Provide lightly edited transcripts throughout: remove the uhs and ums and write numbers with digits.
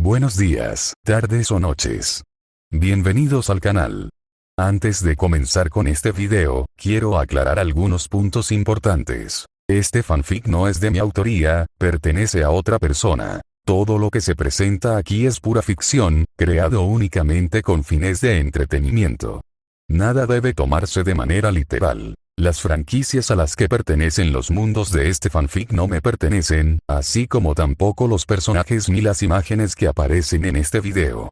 Buenos días, tardes o noches. Bienvenidos al canal. Antes de comenzar con este video, quiero aclarar algunos puntos importantes. Este fanfic no es de mi autoría, pertenece a otra persona. Todo lo que se presenta aquí es pura ficción, creado únicamente con fines de entretenimiento. Nada debe tomarse de manera literal. Las franquicias a las que pertenecen los mundos de este fanfic no me pertenecen, así como tampoco los personajes ni las imágenes que aparecen en este video.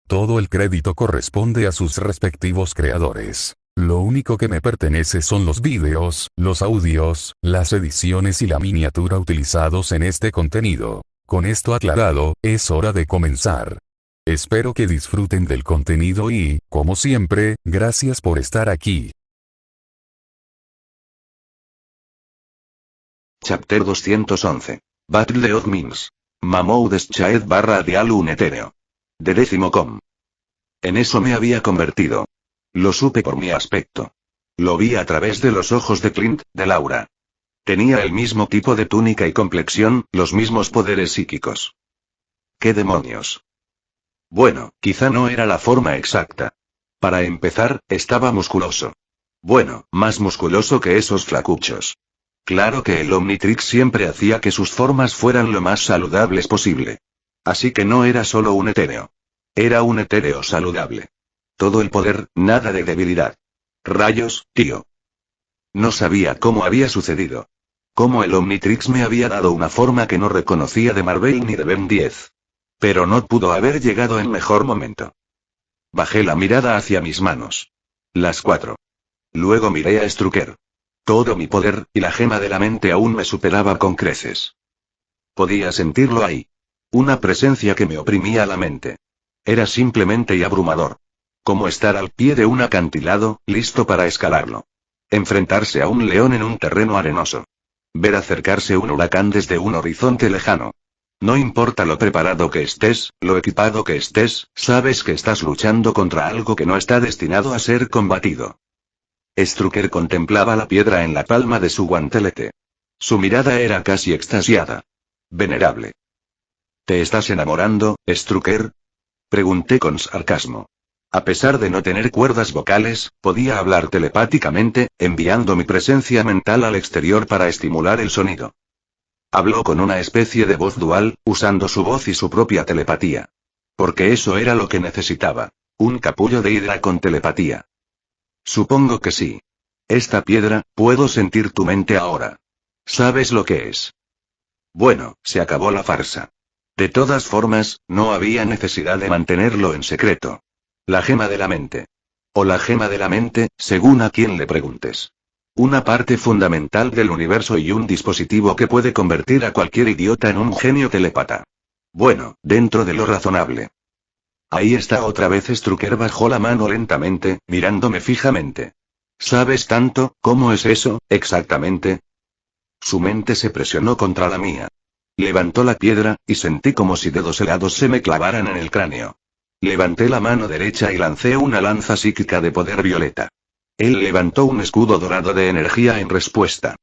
Todo el crédito corresponde a sus respectivos creadores. Lo único que me pertenece son los vídeos, los audios, las ediciones y la miniatura utilizados en este contenido. Con esto aclarado, es hora de comenzar. Espero que disfruten del contenido y, como siempre, gracias por estar aquí. Chapter 211. Battle of Minds. Mamoudes Chaed / Dial un etéreo. De décimo.com. En eso me había convertido. Lo supe por mi aspecto. Lo vi a través de los ojos de Clint, de Laura. Tenía el mismo tipo de túnica y complexión, los mismos poderes psíquicos. ¿Qué demonios? Bueno, quizá no era la forma exacta. Para empezar, estaba musculoso. Bueno, más musculoso que esos flacuchos. Claro que el Omnitrix siempre hacía que sus formas fueran lo más saludables posible. Así que no era solo un etéreo. Era un etéreo saludable. Todo el poder, nada de debilidad. Rayos, tío. No sabía cómo había sucedido. Cómo el Omnitrix me había dado una forma que no reconocía de Marvel ni de Ben 10. Pero no pudo haber llegado en mejor momento. Bajé la mirada hacia mis manos. Las 4. Luego miré a Strucker. Todo mi poder, y la gema de la mente aún me superaba con creces. Podía sentirlo ahí. Una presencia que me oprimía la mente. Era simplemente y abrumador. Como estar al pie de un acantilado, listo para escalarlo. Enfrentarse a un león en un terreno arenoso. Ver acercarse un huracán desde un horizonte lejano. No importa lo preparado que estés, lo equipado que estés, sabes que estás luchando contra algo que no está destinado a ser combatido. Strucker contemplaba la piedra en la palma de su guantelete. Su mirada era casi extasiada. Venerable. ¿Te estás enamorando, Strucker? Pregunté con sarcasmo. A pesar de no tener cuerdas vocales, podía hablar telepáticamente, enviando mi presencia mental al exterior para estimular el sonido. Habló con una especie de voz dual, usando su voz y su propia telepatía. Porque eso era lo que necesitaba. Un capullo de hidra con telepatía. Supongo que sí. Esta piedra, puedo sentir tu mente ahora. ¿Sabes lo que es? Bueno, se acabó la farsa. De todas formas, no había necesidad de mantenerlo en secreto. La gema de la mente. O la gema de la mente, según a quien le preguntes. Una parte fundamental del universo y un dispositivo que puede convertir a cualquier idiota en un genio telepata. Bueno, dentro de lo razonable. Ahí está otra vez. Strucker bajó la mano lentamente, mirándome fijamente. ¿Sabes tanto? ¿Cómo es eso, exactamente? Su mente se presionó contra la mía. Levantó la piedra, y sentí como si dedos helados se me clavaran en el cráneo. Levanté la mano derecha y lancé una lanza psíquica de poder violeta. Él levantó un escudo dorado de energía en respuesta.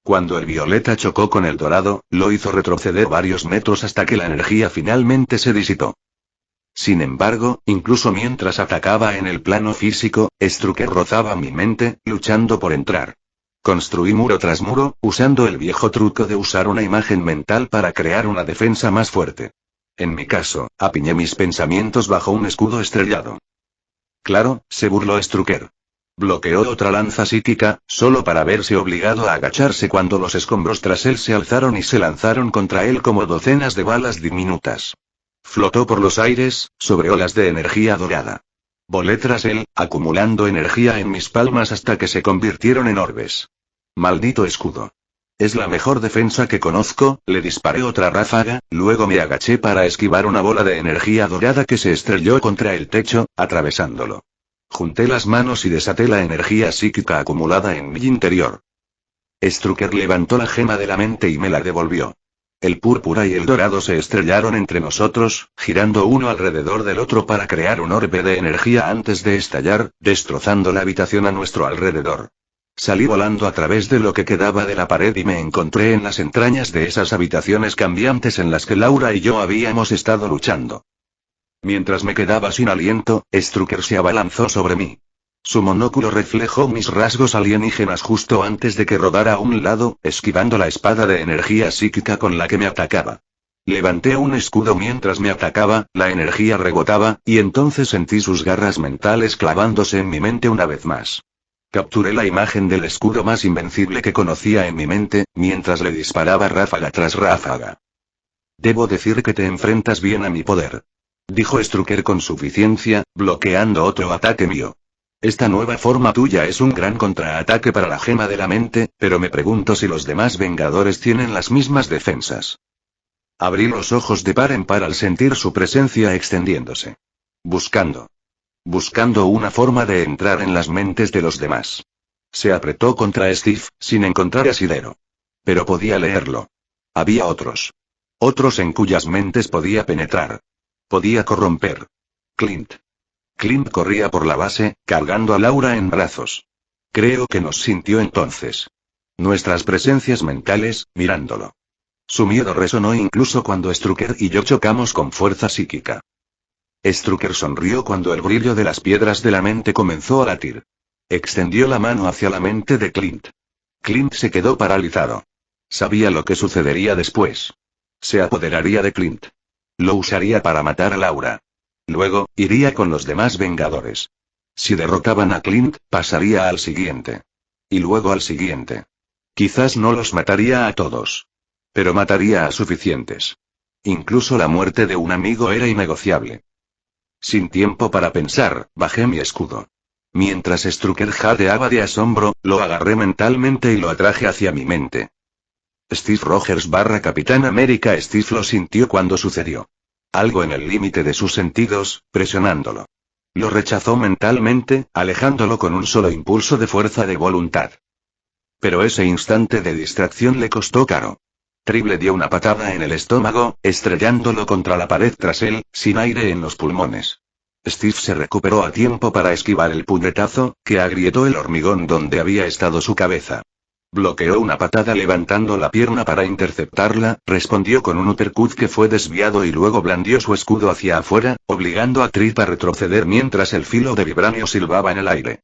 Cuando el violeta chocó con el dorado, lo hizo retroceder varios metros hasta que la energía finalmente se disipó. Sin embargo, incluso mientras atacaba en el plano físico, Strucker rozaba mi mente, luchando por entrar. Construí muro tras muro, usando el viejo truco de usar una imagen mental para crear una defensa más fuerte. En mi caso, apiñé mis pensamientos bajo un escudo estrellado. Claro, se burló Strucker. Bloqueó otra lanza psíquica, solo para verse obligado a agacharse cuando los escombros tras él se alzaron y se lanzaron contra él como docenas de balas diminutas. Flotó por los aires, sobre olas de energía dorada. Volé tras él, acumulando energía en mis palmas hasta que se convirtieron en orbes. Maldito escudo. Es la mejor defensa que conozco. Le disparé otra ráfaga, luego me agaché para esquivar una bola de energía dorada que se estrelló contra el techo, atravesándolo. Junté las manos y desaté la energía psíquica acumulada en mi interior. Strucker levantó la gema de la mente y me la devolvió. El púrpura y el dorado se estrellaron entre nosotros, girando uno alrededor del otro para crear un orbe de energía antes de estallar, destrozando la habitación a nuestro alrededor. Salí volando a través de lo que quedaba de la pared y me encontré en las entrañas de esas habitaciones cambiantes en las que Laura y yo habíamos estado luchando. Mientras me quedaba sin aliento, Strucker se abalanzó sobre mí. Su monóculo reflejó mis rasgos alienígenas justo antes de que rodara a un lado, esquivando la espada de energía psíquica con la que me atacaba. Levanté un escudo mientras me atacaba, la energía rebotaba, y entonces sentí sus garras mentales clavándose en mi mente una vez más. Capturé la imagen del escudo más invencible que conocía en mi mente, mientras le disparaba ráfaga tras ráfaga. Debo decir que te enfrentas bien a mi poder, dijo Strucker con suficiencia, bloqueando otro ataque mío. Esta nueva forma tuya es un gran contraataque para la gema de la mente, pero me pregunto si los demás Vengadores tienen las mismas defensas. Abrí los ojos de par en par al sentir su presencia extendiéndose. Buscando una forma de entrar en las mentes de los demás. Se apretó contra Steve, sin encontrar asidero. Pero podía leerlo. Había otros. Otros en cuyas mentes podía penetrar. Podía corromper. Clint. Clint corría por la base, cargando a Laura en brazos. Creo que nos sintió entonces. Nuestras presencias mentales, mirándolo. Su miedo resonó incluso cuando Strucker y yo chocamos con fuerza psíquica. Strucker sonrió cuando el brillo de las piedras de la mente comenzó a latir. Extendió la mano hacia la mente de Clint. Clint se quedó paralizado. Sabía lo que sucedería después. Se apoderaría de Clint. Lo usaría para matar a Laura. Luego, iría con los demás Vengadores. Si derrotaban a Clint, pasaría al siguiente. Y luego al siguiente. Quizás no los mataría a todos. Pero mataría a suficientes. Incluso la muerte de un amigo era innegociable. Sin tiempo para pensar, bajé mi escudo. Mientras Strucker jadeaba de asombro, lo agarré mentalmente y lo atraje hacia mi mente. Steve Rogers / Capitán América. Steve lo sintió cuando sucedió. Algo en el límite de sus sentidos, presionándolo. Lo rechazó mentalmente, alejándolo con un solo impulso de fuerza de voluntad. Pero ese instante de distracción le costó caro. Trip le dio una patada en el estómago, estrellándolo contra la pared tras él, sin aire en los pulmones. Steve se recuperó a tiempo para esquivar el puñetazo, que agrietó el hormigón donde había estado su cabeza. Bloqueó una patada levantando la pierna para interceptarla, respondió con un uppercut que fue desviado y luego blandió su escudo hacia afuera, obligando a Trip a retroceder mientras el filo de vibranio silbaba en el aire.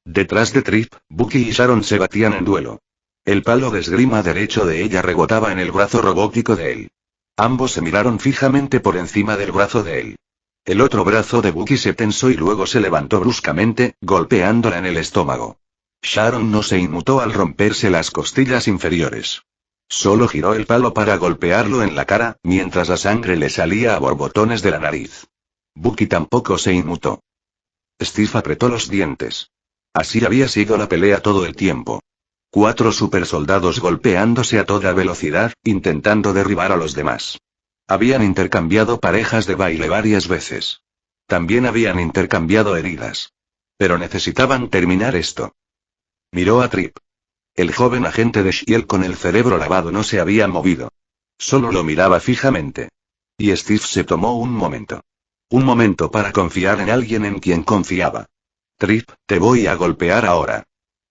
Detrás de Trip, Bucky y Sharon se batían en duelo. El palo de esgrima derecho de ella rebotaba en el brazo robótico de él. Ambos se miraron fijamente por encima del brazo de él. El otro brazo de Bucky se tensó y luego se levantó bruscamente, golpeándola en el estómago. Sharon no se inmutó al romperse las costillas inferiores. Solo giró el palo para golpearlo en la cara, mientras la sangre le salía a borbotones de la nariz. Bucky tampoco se inmutó. Steve apretó los dientes. Así había sido la pelea todo el tiempo. 4 supersoldados golpeándose a toda velocidad, intentando derribar a los demás. Habían intercambiado parejas de baile varias veces. También habían intercambiado heridas. Pero necesitaban terminar esto. Miró a Trip. El joven agente de S.H.I.E.L.D. con el cerebro lavado no se había movido. Solo lo miraba fijamente. Y Steve se tomó un momento. Un momento para confiar en alguien en quien confiaba. Trip, te voy a golpear ahora.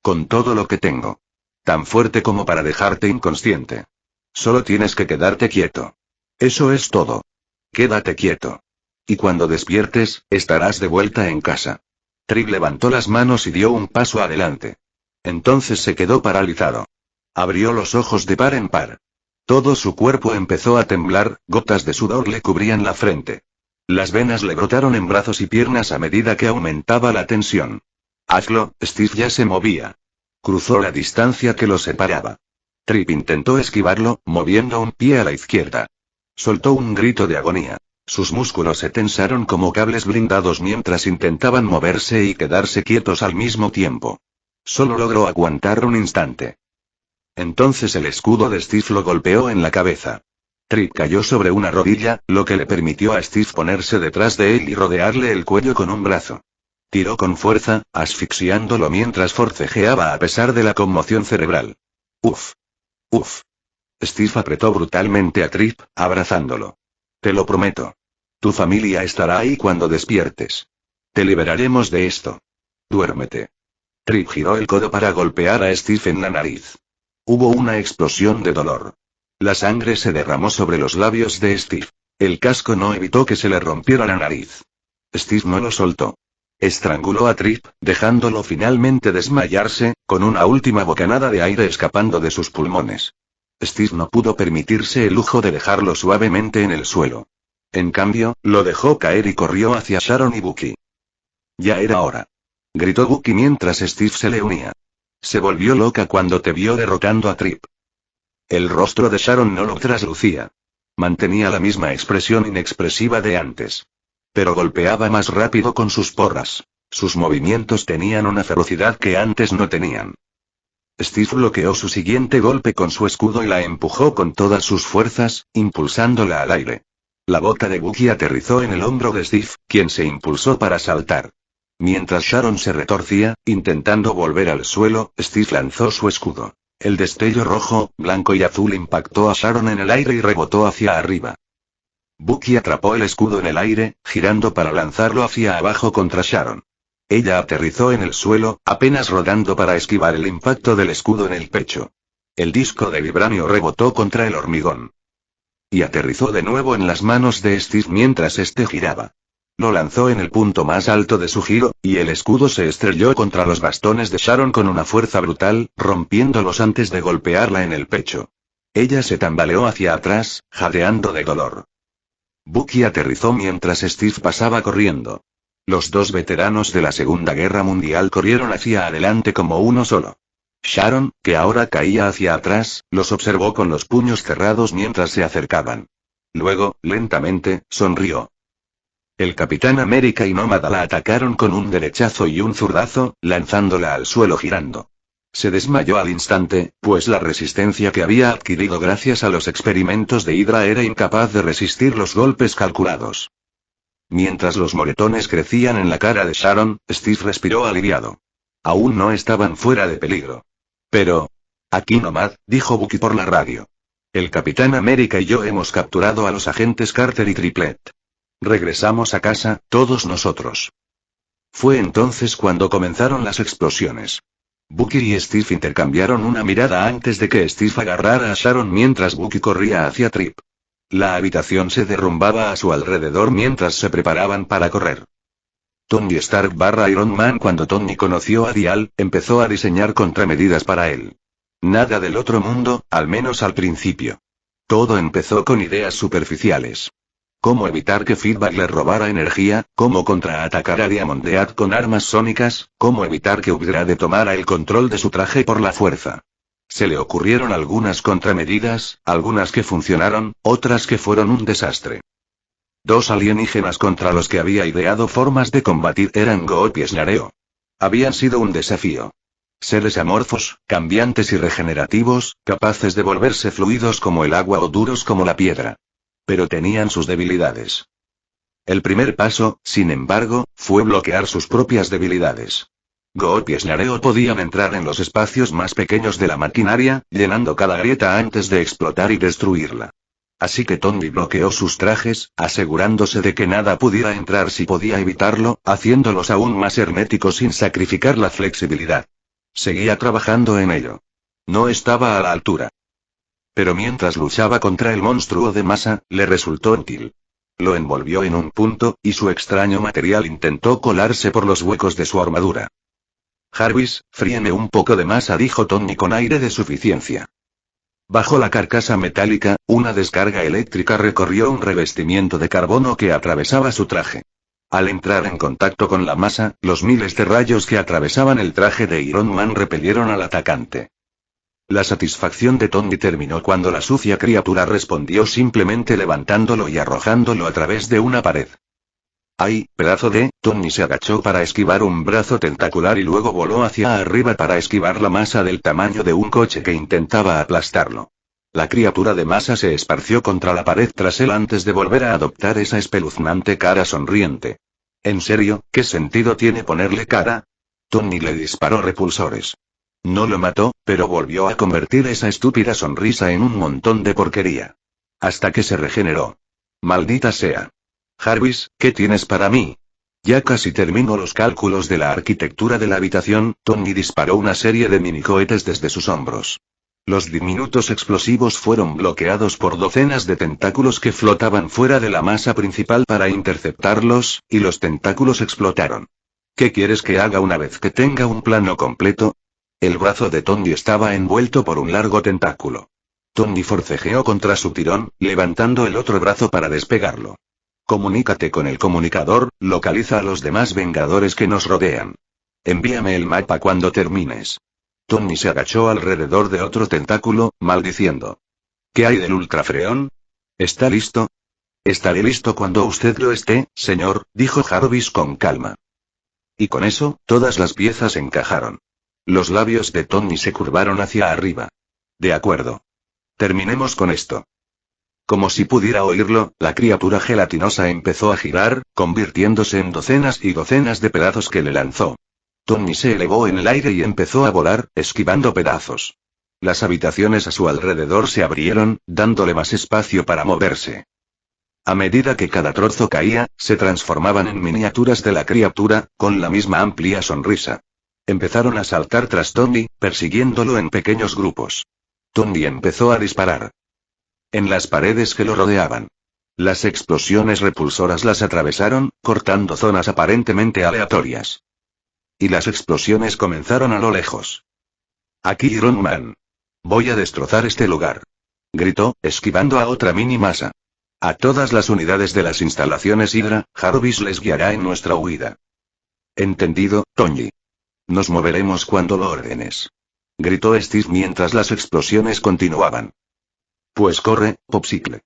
Con todo lo que tengo. Tan fuerte como para dejarte inconsciente. Solo tienes que quedarte quieto. Eso es todo. Quédate quieto. Y cuando despiertes, estarás de vuelta en casa. Trip levantó las manos y dio un paso adelante. Entonces se quedó paralizado. Abrió los ojos de par en par. Todo su cuerpo empezó a temblar, gotas de sudor le cubrían la frente. Las venas le brotaron en brazos y piernas a medida que aumentaba la tensión. Hazlo, Steve ya se movía. Cruzó la distancia que los separaba. Trip intentó esquivarlo, moviendo un pie a la izquierda. Soltó un grito de agonía. Sus músculos se tensaron como cables blindados mientras intentaban moverse y quedarse quietos al mismo tiempo. Solo logró aguantar un instante. Entonces el escudo de Steve lo golpeó en la cabeza. Trip cayó sobre una rodilla, lo que le permitió a Steve ponerse detrás de él y rodearle el cuello con un brazo. Tiró con fuerza, asfixiándolo mientras forcejeaba a pesar de la conmoción cerebral. Uf. Uf. Steve apretó brutalmente a Trip, abrazándolo. Te lo prometo. Tu familia estará ahí cuando despiertes. Te liberaremos de esto. Duérmete. Trip giró el codo para golpear a Steve en la nariz. Hubo una explosión de dolor. La sangre se derramó sobre los labios de Steve. El casco no evitó que se le rompiera la nariz. Steve no lo soltó. Estranguló a Trip, dejándolo finalmente desmayarse, con una última bocanada de aire escapando de sus pulmones. Steve no pudo permitirse el lujo de dejarlo suavemente en el suelo. En cambio, lo dejó caer y corrió hacia Sharon y Bucky. Ya era hora. Gritó Bucky mientras Steve se le unía. Se volvió loca cuando te vio derrotando a Trip. El rostro de Sharon no lo traslucía. Mantenía la misma expresión inexpresiva de antes. Pero golpeaba más rápido con sus porras. Sus movimientos tenían una ferocidad que antes no tenían. Steve bloqueó su siguiente golpe con su escudo y la empujó con todas sus fuerzas, impulsándola al aire. La bota de Bucky aterrizó en el hombro de Steve, quien se impulsó para saltar. Mientras Sharon se retorcía, intentando volver al suelo, Steve lanzó su escudo. El destello rojo, blanco y azul impactó a Sharon en el aire y rebotó hacia arriba. Bucky atrapó el escudo en el aire, girando para lanzarlo hacia abajo contra Sharon. Ella aterrizó en el suelo, apenas rodando para esquivar el impacto del escudo en el pecho. El disco de vibranio rebotó contra el hormigón. Y aterrizó de nuevo en las manos de Steve mientras este giraba. Lo lanzó en el punto más alto de su giro, y el escudo se estrelló contra los bastones de Sharon con una fuerza brutal, rompiéndolos antes de golpearla en el pecho. Ella se tambaleó hacia atrás, jadeando de dolor. Bucky aterrizó mientras Steve pasaba corriendo. Los dos veteranos de la Segunda Guerra Mundial corrieron hacia adelante como uno solo. Sharon, que ahora caía hacia atrás, los observó con los puños cerrados mientras se acercaban. Luego, lentamente, sonrió. El Capitán América y Nómada la atacaron con un derechazo y un zurdazo, lanzándola al suelo girando. Se desmayó al instante, pues la resistencia que había adquirido gracias a los experimentos de Hydra era incapaz de resistir los golpes calculados. Mientras los moretones crecían en la cara de Sharon, Steve respiró aliviado. Aún no estaban fuera de peligro. Pero... Aquí Nomad, dijo Bucky por la radio. El Capitán América y yo hemos capturado a los agentes Carter y Triplet. Regresamos a casa, todos nosotros. Fue entonces cuando comenzaron las explosiones. Bucky y Steve intercambiaron una mirada antes de que Steve agarrara a Sharon mientras Bucky corría hacia Trip. La habitación se derrumbaba a su alrededor mientras se preparaban para correr. Tony Stark / Iron Man. Cuando Tony conoció a Dial, empezó a diseñar contramedidas para él. Nada del otro mundo, al menos al principio. Todo empezó con ideas superficiales. Cómo evitar que Feedback le robara energía, cómo contraatacar a Diamondead con armas sónicas, cómo evitar que Upgrade tomara el control de su traje por la fuerza. Se le ocurrieron algunas contramedidas, algunas que funcionaron, otras que fueron un desastre. Dos alienígenas contra los que había ideado formas de combatir eran Goop y Snareo. Habían sido un desafío. Seres amorfos, cambiantes y regenerativos, capaces de volverse fluidos como el agua o duros como la piedra. Pero tenían sus debilidades. El primer paso, sin embargo, fue bloquear sus propias debilidades. Goop y Snareo podían entrar en los espacios más pequeños de la maquinaria, llenando cada grieta antes de explotar y destruirla. Así que Tony bloqueó sus trajes, asegurándose de que nada pudiera entrar si podía evitarlo, haciéndolos aún más herméticos sin sacrificar la flexibilidad. Seguía trabajando en ello. No estaba a la altura. Pero mientras luchaba contra el monstruo de masa, le resultó útil. Lo envolvió en un punto, y su extraño material intentó colarse por los huecos de su armadura. Jarvis, fríeme un poco de masa, dijo Tony con aire de suficiencia. Bajo la carcasa metálica, una descarga eléctrica recorrió un revestimiento de carbono que atravesaba su traje. Al entrar en contacto con la masa, los miles de rayos que atravesaban el traje de Iron Man repelieron al atacante. La satisfacción de Tony terminó cuando la sucia criatura respondió simplemente levantándolo y arrojándolo a través de una pared. ¡Ay, pedazo de! Tony se agachó para esquivar un brazo tentacular y luego voló hacia arriba para esquivar la masa del tamaño de un coche que intentaba aplastarlo. La criatura de masa se esparció contra la pared tras él antes de volver a adoptar esa espeluznante cara sonriente. ¿En serio, qué sentido tiene ponerle cara? Tony le disparó repulsores. No lo mató, pero volvió a convertir esa estúpida sonrisa en un montón de porquería. Hasta que se regeneró. Maldita sea. Jarvis, ¿qué tienes para mí? Ya casi termino los cálculos de la arquitectura de la habitación. Tony disparó una serie de minicohetes desde sus hombros. Los diminutos explosivos fueron bloqueados por docenas de tentáculos que flotaban fuera de la masa principal para interceptarlos, y los tentáculos explotaron. ¿Qué quieres que haga una vez que tenga un plano completo? El brazo de Tony estaba envuelto por un largo tentáculo. Tony forcejeó contra su tirón, levantando el otro brazo para despegarlo. Comunícate con el comunicador, localiza a los demás Vengadores que nos rodean. Envíame el mapa cuando termines. Tony se agachó alrededor de otro tentáculo, maldiciendo. ¿Qué hay del ultrafreón? ¿Está listo? Estaré listo cuando usted lo esté, señor, dijo Jarvis con calma. Y con eso, todas las piezas encajaron. Los labios de Tony se curvaron hacia arriba. De acuerdo. Terminemos con esto. Como si pudiera oírlo, la criatura gelatinosa empezó a girar, convirtiéndose en docenas y docenas de pedazos que le lanzó. Tony se elevó en el aire y empezó a volar, esquivando pedazos. Las habitaciones a su alrededor se abrieron, dándole más espacio para moverse. A medida que cada trozo caía, se transformaban en miniaturas de la criatura, con la misma amplia sonrisa. Empezaron a saltar tras Tony, persiguiéndolo en pequeños grupos. Tony empezó a disparar en las paredes que lo rodeaban. Las explosiones repulsoras las atravesaron, cortando zonas aparentemente aleatorias. Y las explosiones comenzaron a lo lejos. Aquí Iron Man. Voy a destrozar este lugar. Gritó, esquivando a otra mini masa. A todas las unidades de las instalaciones Hydra, Jarvis les guiará en nuestra huida. Entendido, Tony. Nos moveremos cuando lo ordenes. Gritó Steve mientras las explosiones continuaban. Pues corre, Popsicle.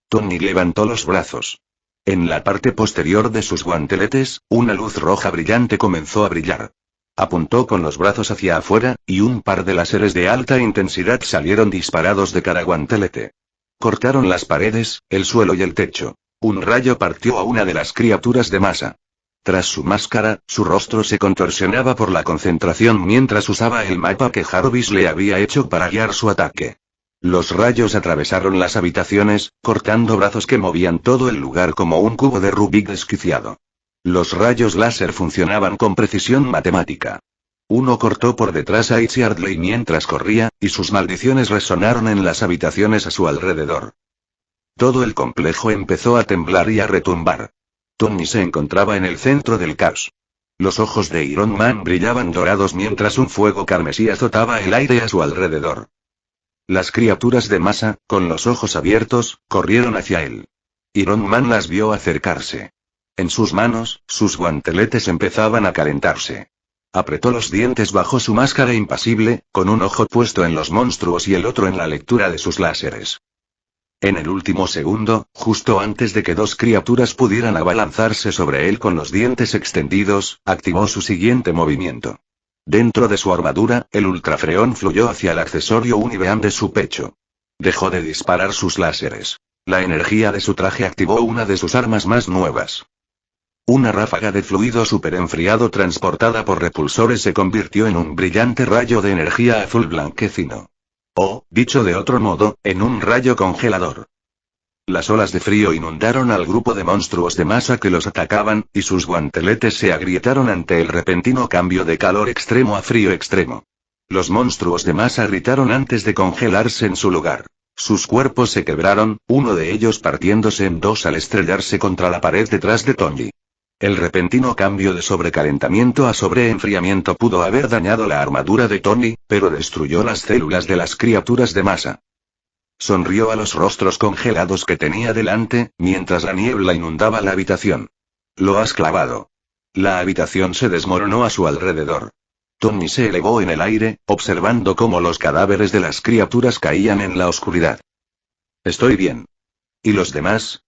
Tony levantó los brazos. En la parte posterior de sus guanteletes, una luz roja brillante comenzó a brillar. Apuntó con los brazos hacia afuera, y un par de láseres de alta intensidad salieron disparados de cada guantelete. Cortaron las paredes, el suelo y el techo. Un rayo partió a una de las criaturas de masa. Tras su máscara, su rostro se contorsionaba por la concentración mientras usaba el mapa que Jarvis le había hecho para guiar su ataque. Los rayos atravesaron las habitaciones, cortando brazos que movían todo el lugar como un cubo de Rubik desquiciado. Los rayos láser funcionaban con precisión matemática. Uno cortó por detrás a Izzy Ardley mientras corría, y sus maldiciones resonaron en las habitaciones a su alrededor. Todo el complejo empezó a temblar y a retumbar. Tony se encontraba en el centro del caos. Los ojos de Iron Man brillaban dorados mientras un fuego carmesí azotaba el aire a su alrededor. Las criaturas de masa, con los ojos abiertos, corrieron hacia él. Iron Man las vio acercarse. En sus manos, sus guanteletes empezaban a calentarse. Apretó los dientes bajo su máscara impasible, con un ojo puesto en los monstruos y el otro en la lectura de sus láseres. En el último segundo, justo antes de que dos criaturas pudieran abalanzarse sobre él con los dientes extendidos, activó su siguiente movimiento. Dentro de su armadura, el ultrafreón fluyó hacia el accesorio Unibeam de su pecho. Dejó de disparar sus láseres. La energía de su traje activó una de sus armas más nuevas. Una ráfaga de fluido superenfriado transportada por repulsores se convirtió en un brillante rayo de energía azul blanquecino. O, dicho de otro modo, en un rayo congelador. Las olas de frío inundaron al grupo de monstruos de masa que los atacaban, y sus guanteletes se agrietaron ante el repentino cambio de calor extremo a frío extremo. Los monstruos de masa gritaron antes de congelarse en su lugar. Sus cuerpos se quebraron, uno de ellos partiéndose en dos al estrellarse contra la pared detrás de Tony. El repentino cambio de sobrecalentamiento a sobreenfriamiento pudo haber dañado la armadura de Tony, pero destruyó las células de las criaturas de masa. Sonrió a los rostros congelados que tenía delante, mientras la niebla inundaba la habitación. Lo has clavado. La habitación se desmoronó a su alrededor. Tony se elevó en el aire, observando cómo los cadáveres de las criaturas caían en la oscuridad. Estoy bien. ¿Y los demás?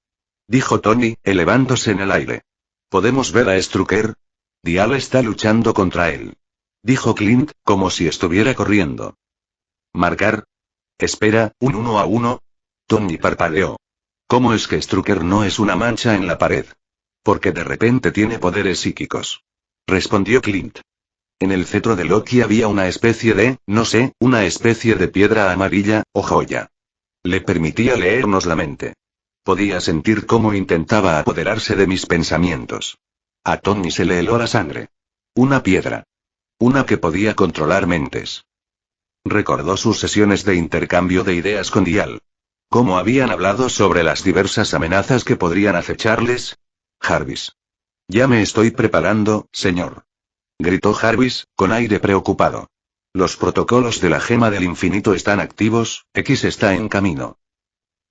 Dijo Tony, elevándose en el aire. ¿Podemos ver a Strucker? Dial está luchando contra él. Dijo Clint, como si estuviera corriendo. ¿Marcar? Espera, ¿un 1 a 1? Tony parpadeó. ¿Cómo es que Strucker no es una mancha en la pared? Porque de repente tiene poderes psíquicos. Respondió Clint. En el cetro de Loki había una especie de, no sé, una especie de piedra amarilla, o joya. Le permitía leernos la mente. Podía sentir cómo intentaba apoderarse de mis pensamientos. A Tony se le heló la sangre. Una piedra. Una que podía controlar mentes. Recordó sus sesiones de intercambio de ideas con Dial. ¿Cómo habían hablado sobre las diversas amenazas que podrían acecharles? Jarvis. Ya me estoy preparando, señor. Gritó Jarvis, con aire preocupado. Los protocolos de la gema del infinito están activos, X está en camino.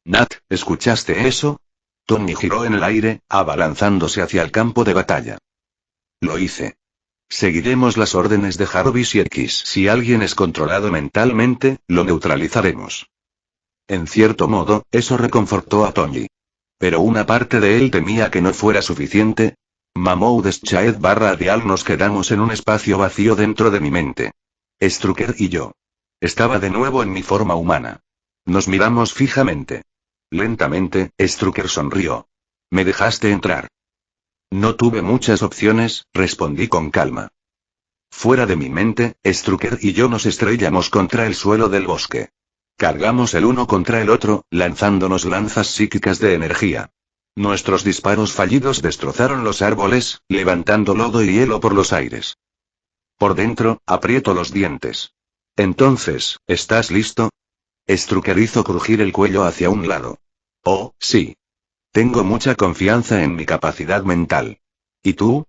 Nat, ¿escuchaste eso? Tony giró en el aire, abalanzándose hacia el campo de batalla. Lo hice. Seguiremos las órdenes de Jarvis y X. Si alguien es controlado mentalmente, lo neutralizaremos. En cierto modo, eso reconfortó a Tony. Pero una parte de él temía que no fuera suficiente. Mamoud Shaed / Dial nos quedamos en un espacio vacío dentro de mi mente. Strucker y yo. Estaba de nuevo en mi forma humana. Nos miramos fijamente. Lentamente, Strucker sonrió. ¿Me dejaste entrar? No tuve muchas opciones, respondí con calma. Fuera de mi mente, Strucker y yo nos estrellamos contra el suelo del bosque. Cargamos el uno contra el otro, lanzándonos lanzas psíquicas de energía. Nuestros disparos fallidos destrozaron los árboles, levantando lodo y hielo por los aires. Por dentro, aprieto los dientes. Entonces, ¿estás listo? Strucker hizo crujir el cuello hacia un lado. Oh, sí. Tengo mucha confianza en mi capacidad mental. ¿Y tú?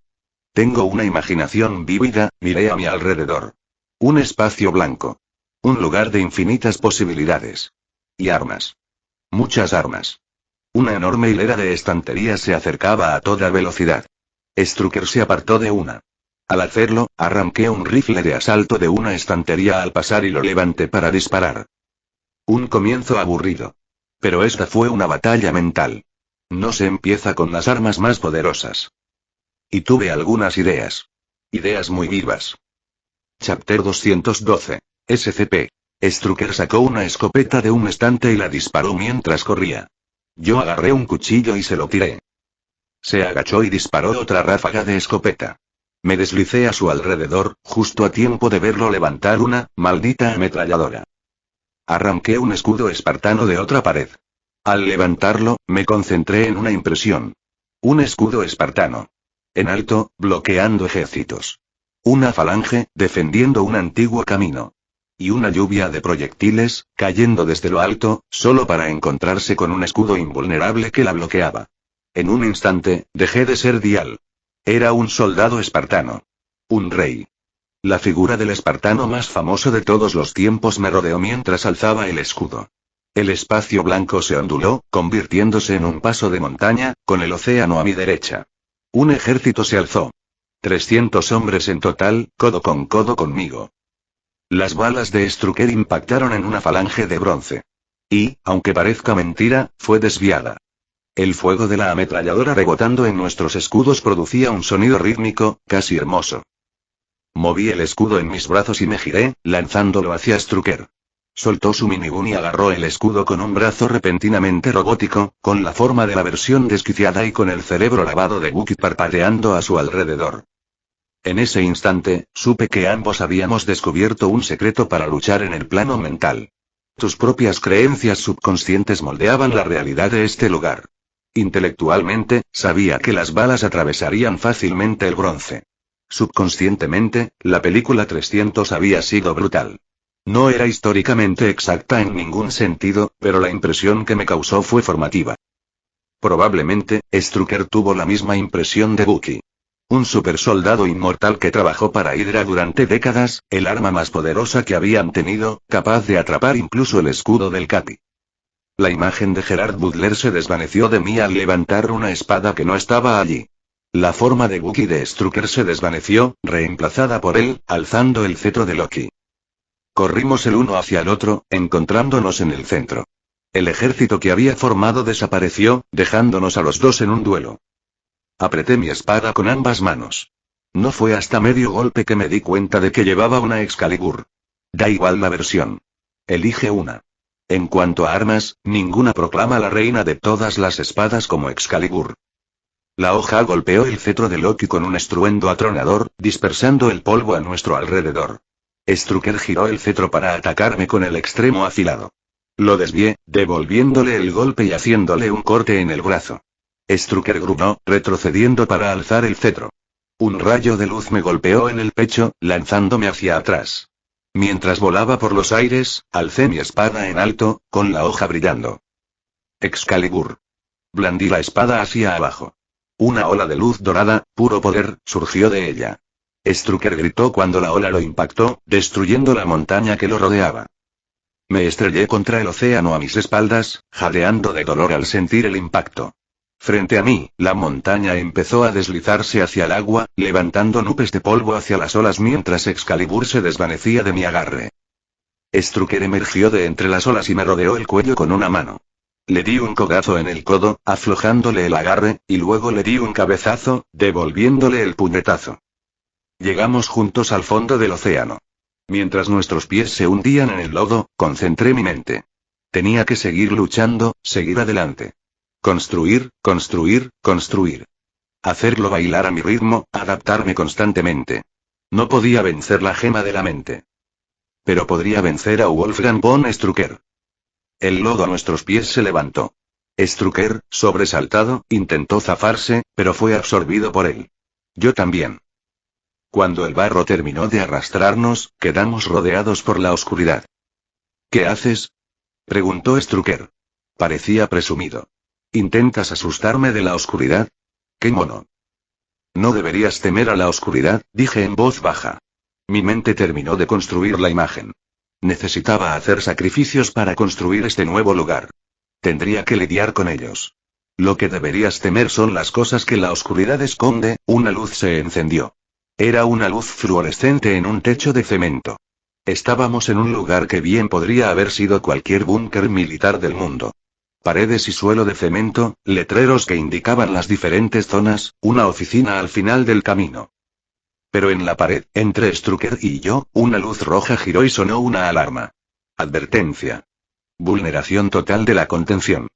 Tengo una imaginación vívida, miré a mi alrededor. Un espacio blanco. Un lugar de infinitas posibilidades. Y armas. Muchas armas. Una enorme hilera de estanterías se acercaba a toda velocidad. Strucker se apartó de una. Al hacerlo, arranqué un rifle de asalto de una estantería al pasar y lo levanté para disparar. Un comienzo aburrido. Pero esta fue una batalla mental. No se empieza con las armas más poderosas. Y tuve algunas ideas. Ideas muy vivas. Chapter 212. SCP. Strucker sacó una escopeta de un estante y la disparó mientras corría. Yo agarré un cuchillo y se lo tiré. Se agachó y disparó otra ráfaga de escopeta. Me deslicé a su alrededor, justo a tiempo de verlo levantar una maldita ametralladora. Arranqué un escudo espartano de otra pared. Al levantarlo, me concentré en una impresión. Un escudo espartano. En alto, bloqueando ejércitos. Una falange, defendiendo un antiguo camino. Y una lluvia de proyectiles, cayendo desde lo alto, solo para encontrarse con un escudo invulnerable que la bloqueaba. En un instante, dejé de ser Dial. Era un soldado espartano. Un rey. La figura del espartano más famoso de todos los tiempos me rodeó mientras alzaba el escudo. El espacio blanco se onduló, convirtiéndose en un paso de montaña, con el océano a mi derecha. Un ejército se alzó. 300 hombres en total, codo con codo conmigo. Las balas de Strucker impactaron en una falange de bronce. Y, aunque parezca mentira, fue desviada. El fuego de la ametralladora rebotando en nuestros escudos producía un sonido rítmico, casi hermoso. Moví el escudo en mis brazos y me giré, lanzándolo hacia Strucker. Soltó su minigun y agarró el escudo con un brazo repentinamente robótico, con la forma de la versión desquiciada y con el cerebro lavado de Wookiee parpadeando a su alrededor. En ese instante, supe que ambos habíamos descubierto un secreto para luchar en el plano mental. Tus propias creencias subconscientes moldeaban la realidad de este lugar. Intelectualmente, sabía que las balas atravesarían fácilmente el bronce. Subconscientemente, la película 300 había sido brutal. No era históricamente exacta en ningún sentido, pero la impresión que me causó fue formativa. Probablemente, Strucker tuvo la misma impresión de Wookiee. Un supersoldado inmortal que trabajó para Hydra durante décadas, el arma más poderosa que habían tenido, capaz de atrapar incluso el escudo del Capi. La imagen de Gerard Butler se desvaneció de mí al levantar una espada que no estaba allí. La forma de Wookiee de Strucker se desvaneció, reemplazada por él, alzando el cetro de Loki. Corrimos el uno hacia el otro, encontrándonos en el centro. El ejército que había formado desapareció, dejándonos a los dos en un duelo. Apreté mi espada con ambas manos. No fue hasta medio golpe que me di cuenta de que llevaba una Excalibur. Da igual la versión. Elige una. En cuanto a armas, ninguna proclama a la reina de todas las espadas como Excalibur. La hoja golpeó el cetro de Loki con un estruendo atronador, dispersando el polvo a nuestro alrededor. Strucker giró el cetro para atacarme con el extremo afilado. Lo desvié, devolviéndole el golpe y haciéndole un corte en el brazo. Strucker gruñó, retrocediendo para alzar el cetro. Un rayo de luz me golpeó en el pecho, lanzándome hacia atrás. Mientras volaba por los aires, alcé mi espada en alto, con la hoja brillando. Excalibur. Blandí la espada hacia abajo. Una ola de luz dorada, puro poder, surgió de ella. Strucker gritó cuando la ola lo impactó, destruyendo la montaña que lo rodeaba. Me estrellé contra el océano a mis espaldas, jadeando de dolor al sentir el impacto. Frente a mí, la montaña empezó a deslizarse hacia el agua, levantando nubes de polvo hacia las olas mientras Excalibur se desvanecía de mi agarre. Strucker emergió de entre las olas y me rodeó el cuello con una mano. Le di un codazo en el codo, aflojándole el agarre, y luego le di un cabezazo, devolviéndole el puñetazo. Llegamos juntos al fondo del océano. Mientras nuestros pies se hundían en el lodo, concentré mi mente. Tenía que seguir luchando, seguir adelante. Construir, construir, construir. Hacerlo bailar a mi ritmo, adaptarme constantemente. No podía vencer la gema de la mente. Pero podría vencer a Wolfgang von Strucker. El lodo a nuestros pies se levantó. Strucker, sobresaltado, intentó zafarse, pero fue absorbido por él. Yo también. Cuando el barro terminó de arrastrarnos, quedamos rodeados por la oscuridad. ¿Qué haces?, preguntó Strucker. Parecía presumido. ¿Intentas asustarme de la oscuridad? ¡Qué mono! No deberías temer a la oscuridad, dije en voz baja. Mi mente terminó de construir la imagen. Necesitaba hacer sacrificios para construir este nuevo lugar. Tendría que lidiar con ellos. Lo que deberías temer son las cosas que la oscuridad esconde. Una luz se encendió. Era una luz fluorescente en un techo de cemento. Estábamos en un lugar que bien podría haber sido cualquier búnker militar del mundo. Paredes y suelo de cemento, letreros que indicaban las diferentes zonas, una oficina al final del camino. Pero en la pared, entre Strucker y yo, una luz roja giró y sonó una alarma. Advertencia. Vulneración total de la contención.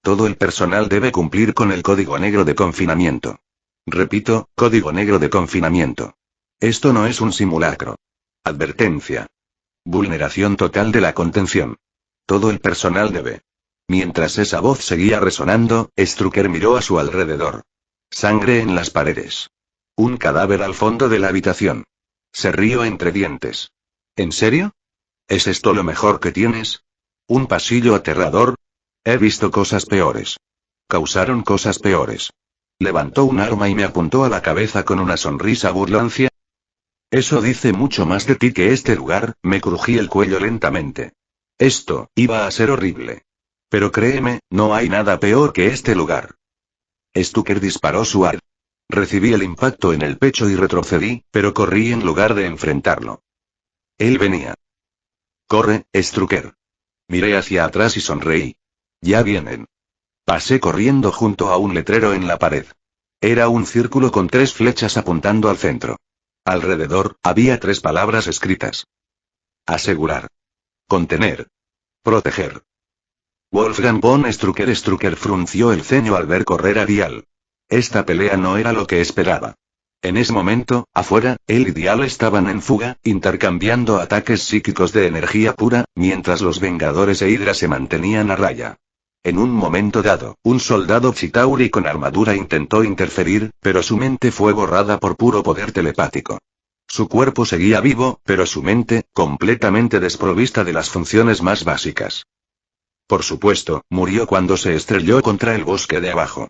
Todo el personal debe cumplir con el código negro de confinamiento. Repito, código negro de confinamiento. Esto no es un simulacro. Advertencia. Vulneración total de la contención. Todo el personal debe. Mientras esa voz seguía resonando, Strucker miró a su alrededor. Sangre en las paredes. Un cadáver al fondo de la habitación. Se rió entre dientes. ¿En serio? ¿Es esto lo mejor que tienes? ¿Un pasillo aterrador? He visto cosas peores. Causaron cosas peores. Levantó un arma y me apuntó a la cabeza con una sonrisa burlancia. Eso dice mucho más de ti que este lugar, me crují el cuello lentamente. Esto iba a ser horrible. Pero créeme, no hay nada peor que este lugar. Stucker disparó su arma. Recibí el impacto en el pecho y retrocedí, pero corrí en lugar de enfrentarlo. Él venía. Corre, Strucker. Miré hacia atrás y sonreí. Ya vienen. Pasé corriendo junto a un letrero en la pared. Era un círculo con 3 flechas apuntando al centro. Alrededor, había 3 palabras escritas. Asegurar. Contener. Proteger. Wolfgang von Strucker. Strucker frunció el ceño al ver correr a Dial. Esta pelea no era lo que esperaba. En ese momento, afuera, él y Dial estaban en fuga, intercambiando ataques psíquicos de energía pura, mientras los Vengadores e Hydra se mantenían a raya. En un momento dado, un soldado Chitauri con armadura intentó interferir, pero su mente fue borrada por puro poder telepático. Su cuerpo seguía vivo, pero su mente, completamente desprovista de las funciones más básicas. Por supuesto, murió cuando se estrelló contra el bosque de abajo.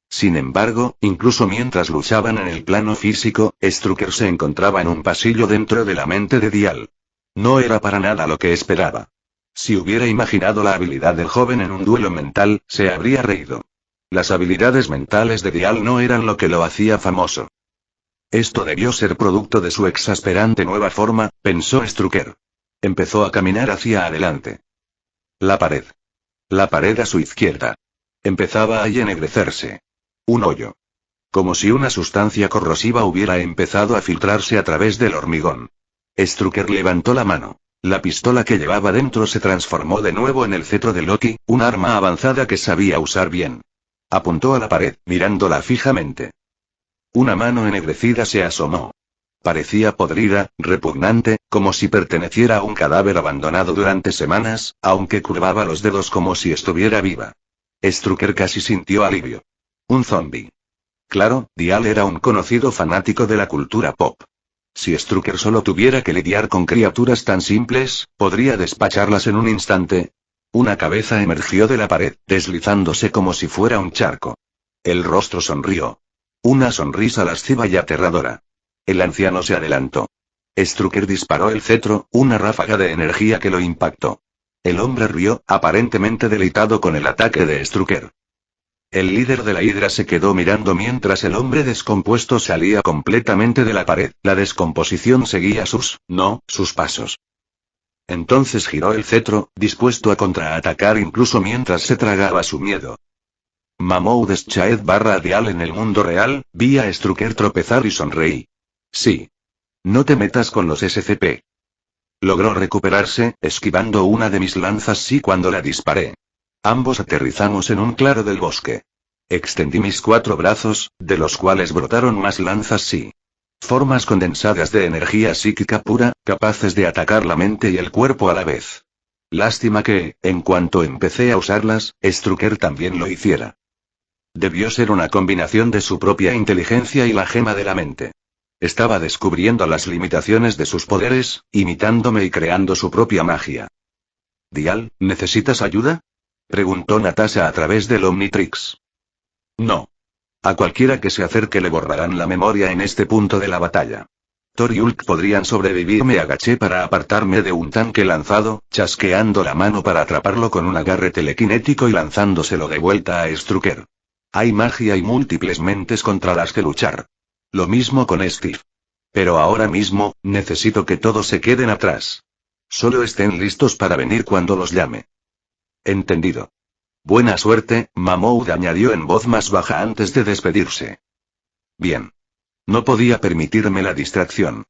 Sin embargo, incluso mientras luchaban en el plano físico, Strucker se encontraba en un pasillo dentro de la mente de Dial. No era para nada lo que esperaba. Si hubiera imaginado la habilidad del joven en un duelo mental, se habría reído. Las habilidades mentales de Dial no eran lo que lo hacía famoso. Esto debió ser producto de su exasperante nueva forma, pensó Strucker. Empezó a caminar hacia adelante. La pared. La pared a su izquierda. Empezaba a ennegrecerse. Un hoyo. Como si una sustancia corrosiva hubiera empezado a filtrarse a través del hormigón. Strucker levantó la mano. La pistola que llevaba dentro se transformó de nuevo en el cetro de Loki, un arma avanzada que sabía usar bien. Apuntó a la pared, mirándola fijamente. Una mano ennegrecida se asomó. Parecía podrida, repugnante, como si perteneciera a un cadáver abandonado durante semanas, aunque curvaba los dedos como si estuviera viva. Strucker casi sintió alivio. Un zombi. Claro, Dial era un conocido fanático de la cultura pop. Si Strucker solo tuviera que lidiar con criaturas tan simples, podría despacharlas en un instante. Una cabeza emergió de la pared, deslizándose como si fuera un charco. El rostro sonrió. Una sonrisa lasciva y aterradora. El anciano se adelantó. Strucker disparó el cetro, una ráfaga de energía que lo impactó. El hombre rió, aparentemente deleitado con el ataque de Strucker. El líder de la hidra se quedó mirando mientras el hombre descompuesto salía completamente de la pared. La descomposición seguía sus pasos. Entonces giró el cetro, dispuesto a contraatacar incluso mientras se tragaba su miedo. Mamou Deschaed /Dial en el mundo real, vi a Strucker tropezar y sonreí. Sí. No te metas con los SCP. Logró recuperarse, esquivando una de mis lanzas sí cuando la disparé. Ambos aterrizamos en un claro del bosque. Extendí mis 4 brazos, de los cuales brotaron más lanzas sí. Formas condensadas de energía psíquica pura, capaces de atacar la mente y el cuerpo a la vez. Lástima que, en cuanto empecé a usarlas, Strucker también lo hiciera. Debió ser una combinación de su propia inteligencia y la gema de la mente. Estaba descubriendo las limitaciones de sus poderes, imitándome y creando su propia magia. «Dial, ¿necesitas ayuda?», preguntó Natasha a través del Omnitrix. «No. A cualquiera que se acerque le borrarán la memoria en este punto de la batalla. Thor y Hulk podrían sobrevivir». Me agaché para apartarme de un tanque lanzado, chasqueando la mano para atraparlo con un agarre telequinético y lanzándoselo de vuelta a Strucker. Hay magia y múltiples mentes contra las que luchar. Lo mismo con Steve. Pero ahora mismo, necesito que todos se queden atrás. Solo estén listos para venir cuando los llame. Entendido. Buena suerte, Mamoud añadió en voz más baja antes de despedirse. Bien. No podía permitirme la distracción.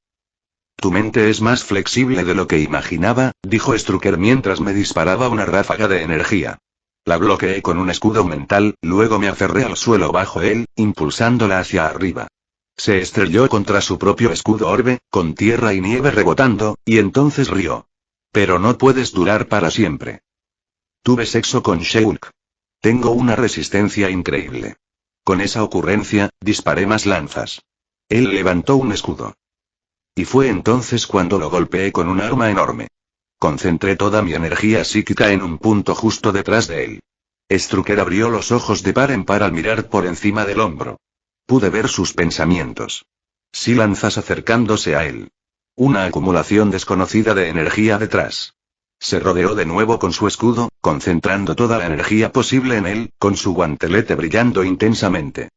Tu mente es más flexible de lo que imaginaba, dijo Strucker mientras me disparaba una ráfaga de energía. La bloqueé con un escudo mental, luego me aferré al suelo bajo él, impulsándola hacia arriba. Se estrelló contra su propio escudo orbe, con tierra y nieve rebotando, y entonces rió. Pero no puedes durar para siempre. Tuve sexo con She-Hulk. Tengo una resistencia increíble. Con esa ocurrencia, disparé más lanzas. Él levantó un escudo. Y fue entonces cuando lo golpeé con un arma enorme. Concentré toda mi energía psíquica en un punto justo detrás de él. Strucker abrió los ojos de par en par al mirar por encima del hombro. Pude ver sus pensamientos. Sí, lanzas acercándose a él. Una acumulación desconocida de energía detrás. Se rodeó de nuevo con su escudo, concentrando toda la energía posible en él, con su guantelete brillando intensamente.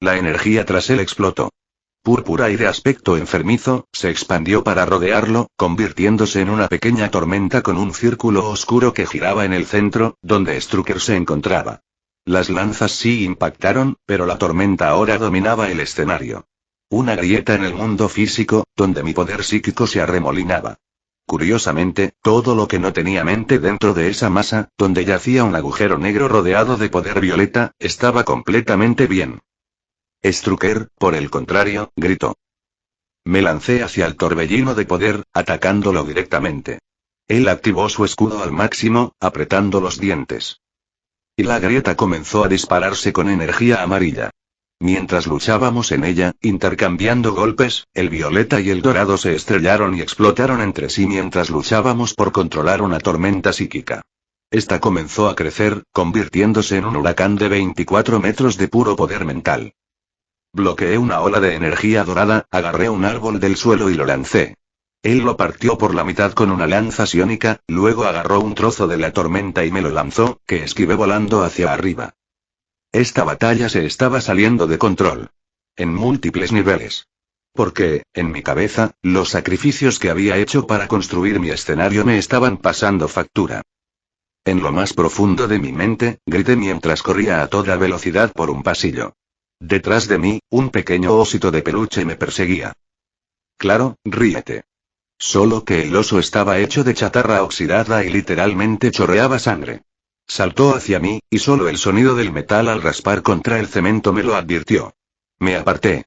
La energía tras él explotó. Púrpura y de aspecto enfermizo, se expandió para rodearlo, convirtiéndose en una pequeña tormenta con un círculo oscuro que giraba en el centro, donde Strucker se encontraba. Las lanzas sí impactaron, pero la tormenta ahora dominaba el escenario. Una grieta en el mundo físico, donde mi poder psíquico se arremolinaba. Curiosamente, todo lo que no tenía mente dentro de esa masa, donde yacía un agujero negro rodeado de poder violeta, estaba completamente bien. Strucker, por el contrario, gritó. Me lancé hacia el torbellino de poder, atacándolo directamente. Él activó su escudo al máximo, apretando los dientes. Y la grieta comenzó a dispararse con energía amarilla. Mientras luchábamos en ella, intercambiando golpes, el violeta y el dorado se estrellaron y explotaron entre sí mientras luchábamos por controlar una tormenta psíquica. Esta comenzó a crecer, convirtiéndose en un huracán de 24 metros de puro poder mental. Bloqueé una ola de energía dorada, agarré un árbol del suelo y lo lancé. Él lo partió por la mitad con una lanza psiónica, luego agarró un trozo de la tormenta y me lo lanzó, que esquivé volando hacia arriba. Esta batalla se estaba saliendo de control. En múltiples niveles. Porque, en mi cabeza, los sacrificios que había hecho para construir mi escenario me estaban pasando factura. En lo más profundo de mi mente, grité mientras corría a toda velocidad por un pasillo. Detrás de mí, un pequeño osito de peluche me perseguía. Claro, ríete. Solo que el oso estaba hecho de chatarra oxidada y literalmente chorreaba sangre. Saltó hacia mí, y solo el sonido del metal al raspar contra el cemento me lo advirtió. Me aparté.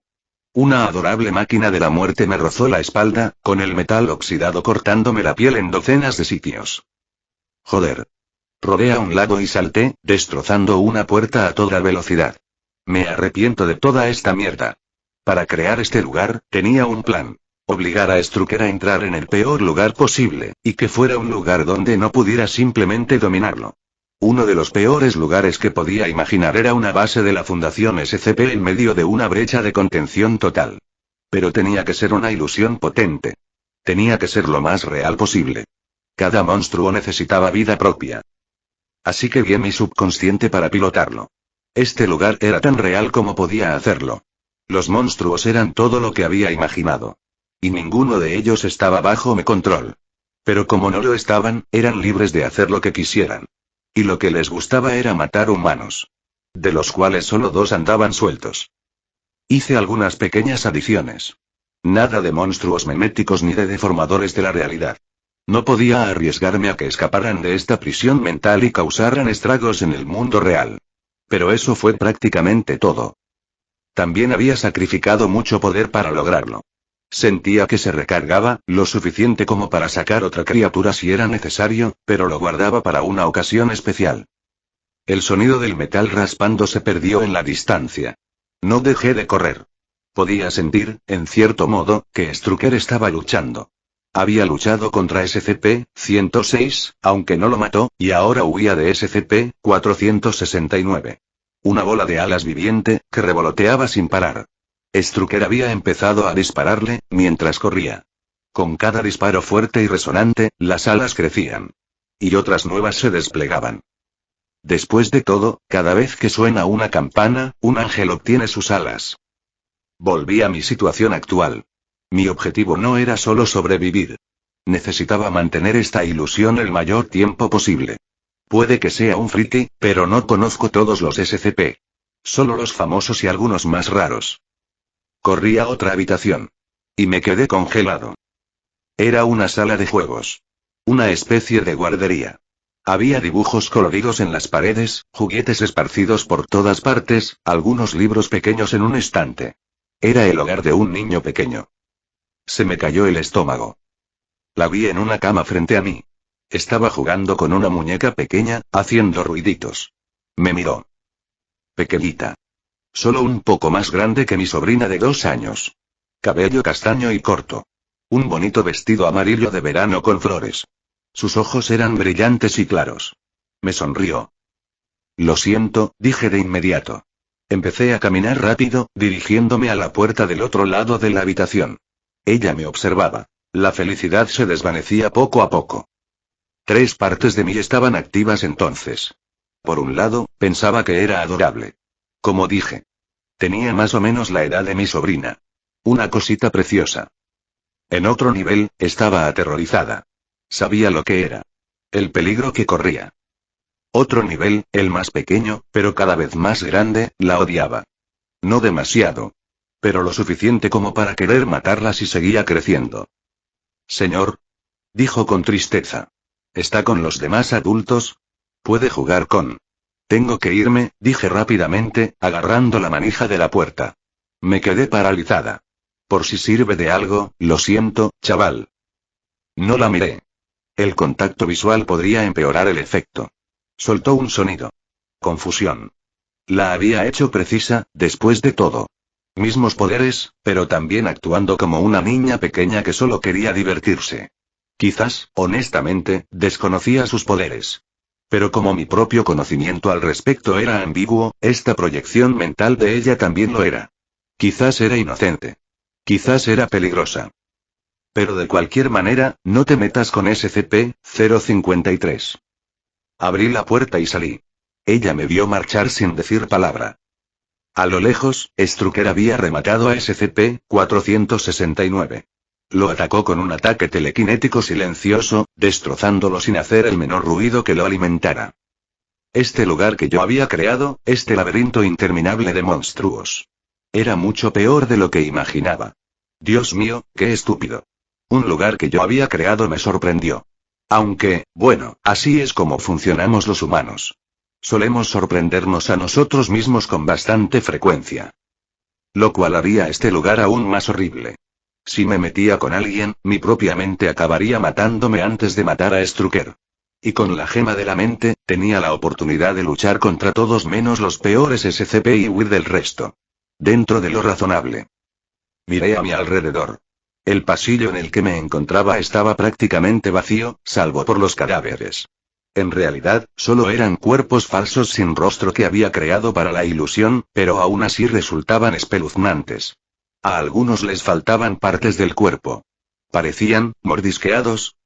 Una adorable máquina de la muerte me rozó la espalda, con el metal oxidado cortándome la piel en docenas de sitios. Joder. Rodé a un lado y salté, destrozando una puerta a toda velocidad. Me arrepiento de toda esta mierda. Para crear este lugar, tenía un plan. Obligar a Strucker a entrar en el peor lugar posible, y que fuera un lugar donde no pudiera simplemente dominarlo. Uno de los peores lugares que podía imaginar era una base de la Fundación SCP en medio de una brecha de contención total. Pero tenía que ser una ilusión potente. Tenía que ser lo más real posible. Cada monstruo necesitaba vida propia. Así que guié mi subconsciente para pilotarlo. Este lugar era tan real como podía hacerlo. Los monstruos eran todo lo que había imaginado. Y ninguno de ellos estaba bajo mi control. Pero como no lo estaban, eran libres de hacer lo que quisieran. Y lo que les gustaba era matar humanos. De los cuales solo 2 andaban sueltos. Hice algunas pequeñas adiciones. Nada de monstruos meméticos ni de deformadores de la realidad. No podía arriesgarme a que escaparan de esta prisión mental y causaran estragos en el mundo real. Pero eso fue prácticamente todo. También había sacrificado mucho poder para lograrlo. Sentía que se recargaba, lo suficiente como para sacar otra criatura si era necesario, pero lo guardaba para una ocasión especial. El sonido del metal raspando se perdió en la distancia. No dejé de correr. Podía sentir, en cierto modo, que Strucker estaba luchando. Había luchado contra SCP-106, aunque no lo mató, y ahora huía de SCP-469. Una bola de alas viviente, que revoloteaba sin parar. Strucker había empezado a dispararle, mientras corría. Con cada disparo fuerte y resonante, las alas crecían. Y otras nuevas se desplegaban. Después de todo, cada vez que suena una campana, un ángel obtiene sus alas. Volví a mi situación actual. Mi objetivo no era solo sobrevivir. Necesitaba mantener esta ilusión el mayor tiempo posible. Puede que sea un friki, pero no conozco todos los SCP. Solo los famosos y algunos más raros. Corrí a otra habitación. Y me quedé congelado. Era una sala de juegos. Una especie de guardería. Había dibujos coloridos en las paredes, juguetes esparcidos por todas partes, algunos libros pequeños en un estante. Era el hogar de un niño pequeño. Se me cayó el estómago. La vi en una cama frente a mí. Estaba jugando con una muñeca pequeña, haciendo ruiditos. Me miró. Pequeñita. Solo un poco más grande que mi sobrina de 2 años. Cabello castaño y corto. Un bonito vestido amarillo de verano con flores. Sus ojos eran brillantes y claros. Me sonrió. Lo siento, dije de inmediato. Empecé a caminar rápido, dirigiéndome a la puerta del otro lado de la habitación. Ella me observaba. La felicidad se desvanecía poco a poco. 3 partes de mí estaban activas entonces. Por un lado, pensaba que era adorable. Como dije. Tenía más o menos la edad de mi sobrina. Una cosita preciosa. En otro nivel, estaba aterrorizada. Sabía lo que era. El peligro que corría. Otro nivel, el más pequeño, pero cada vez más grande, la odiaba. No demasiado. Pero lo suficiente como para querer matarla si seguía creciendo. Señor. Dijo con tristeza. ¿Está con los demás adultos? Puede jugar con... Tengo que irme, dije rápidamente, agarrando la manija de la puerta. Me quedé paralizada. Por si sirve de algo, lo siento, chaval. No la miré. El contacto visual podría empeorar el efecto. Soltó un sonido. Confusión. La había hecho precisa, después de todo. Mismos poderes, pero también actuando como una niña pequeña que solo quería divertirse. Quizás, honestamente, desconocía sus poderes. Pero como mi propio conocimiento al respecto era ambiguo, esta proyección mental de ella también lo era. Quizás era inocente. Quizás era peligrosa. Pero de cualquier manera, no te metas con SCP-053. Abrí la puerta y salí. Ella me vio marchar sin decir palabra. A lo lejos, Strucker había rematado a SCP-469. Lo atacó con un ataque telequinético silencioso, destrozándolo sin hacer el menor ruido que lo alimentara. Este lugar que yo había creado, este laberinto interminable de monstruos. Era mucho peor de lo que imaginaba. Dios mío, qué estúpido. Un lugar que yo había creado me sorprendió. Aunque, bueno, así es como funcionamos los humanos. Solemos sorprendernos a nosotros mismos con bastante frecuencia. Lo cual haría este lugar aún más horrible. Si me metía con alguien, mi propia mente acabaría matándome antes de matar a Strucker. Y con la gema de la mente, tenía la oportunidad de luchar contra todos menos los peores SCP y huir del resto. Dentro de lo razonable. Miré a mi alrededor. El pasillo en el que me encontraba estaba prácticamente vacío, salvo por los cadáveres. En realidad, solo eran cuerpos falsos sin rostro que había creado para la ilusión, pero aún así resultaban espeluznantes. A algunos les faltaban partes del cuerpo. Parecían mordisqueados.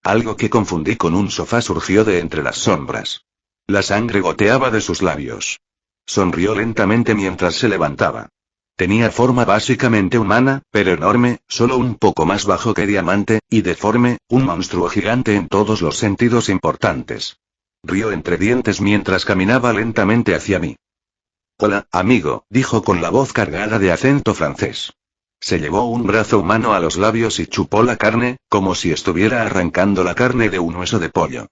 Algo que confundí con un sofá surgió de entre las sombras. La sangre goteaba de sus labios. Sonrió lentamente mientras se levantaba. Tenía forma básicamente humana, pero enorme, solo un poco más bajo que Diamante, y deforme, un monstruo gigante en todos los sentidos importantes. Rió entre dientes mientras caminaba lentamente hacia mí. Hola, amigo, dijo con la voz cargada de acento francés. Se llevó un brazo humano a los labios y chupó la carne, como si estuviera arrancando la carne de un hueso de pollo.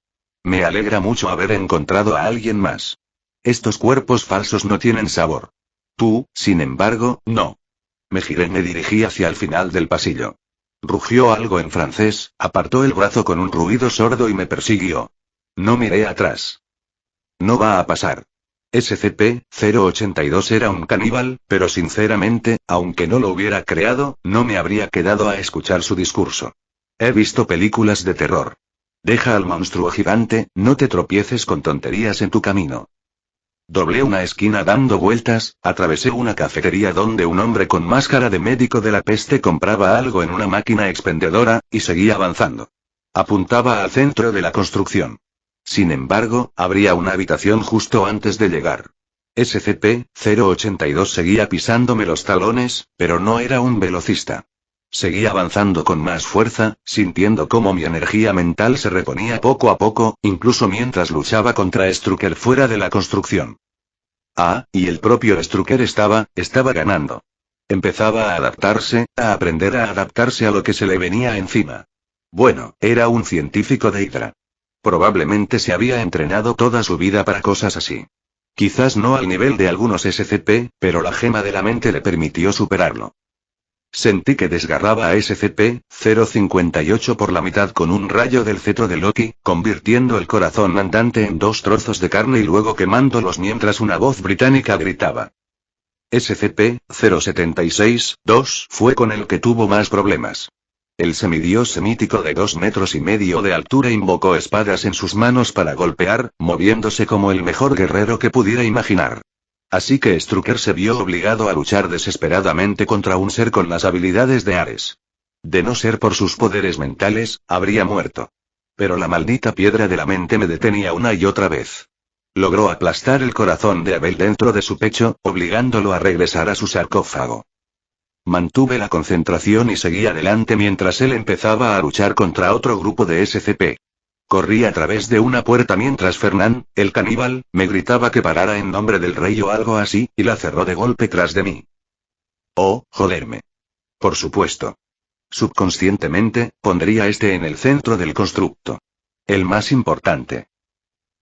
Me alegra mucho haber encontrado a alguien más. Estos cuerpos falsos no tienen sabor. Tú, sin embargo, no. Me giré y me dirigí hacia el final del pasillo. Rugió algo en francés, apartó el brazo con un ruido sordo y me persiguió. No miré atrás. No va a pasar. SCP-082 era un caníbal, pero sinceramente, aunque no lo hubiera creado, no me habría quedado a escuchar su discurso. He visto películas de terror. Deja al monstruo gigante, no te tropieces con tonterías en tu camino. Doblé una esquina dando vueltas, atravesé una cafetería donde un hombre con máscara de médico de la peste compraba algo en una máquina expendedora, y seguí avanzando. Apuntaba al centro de la construcción. Sin embargo, abría una habitación justo antes de llegar. SCP-082 seguía pisándome los talones, pero no era un velocista. Seguí avanzando con más fuerza, sintiendo cómo mi energía mental se reponía poco a poco, incluso mientras luchaba contra Strucker fuera de la construcción. Y el propio Strucker estaba ganando. Empezaba a adaptarse, a aprender a adaptarse a lo que se le venía encima. Bueno, era un científico de Hydra. Probablemente se había entrenado toda su vida para cosas así. Quizás no al nivel de algunos SCP, pero la gema de la mente le permitió superarlo. Sentí que desgarraba a SCP-058 por la mitad con un rayo del cetro de Loki, convirtiendo el corazón andante en 2 trozos de carne y luego quemándolos mientras una voz británica gritaba. SCP-076-2 fue con el que tuvo más problemas. El semidios semítico de 2,5 metros de altura invocó espadas en sus manos para golpear, moviéndose como el mejor guerrero que pudiera imaginar. Así que Strucker se vio obligado a luchar desesperadamente contra un ser con las habilidades de Ares. De no ser por sus poderes mentales, habría muerto. Pero la maldita piedra de la mente me detenía una y otra vez. Logró aplastar el corazón de Abel dentro de su pecho, obligándolo a regresar a su sarcófago. Mantuve la concentración y seguí adelante mientras él empezaba a luchar contra otro grupo de SCP. Corrí a través de una puerta mientras Fernand, el caníbal, me gritaba que parara en nombre del rey o algo así, y la cerró de golpe tras de mí. Oh, joderme. Por supuesto. Subconscientemente, pondría en el centro del constructo. El más importante.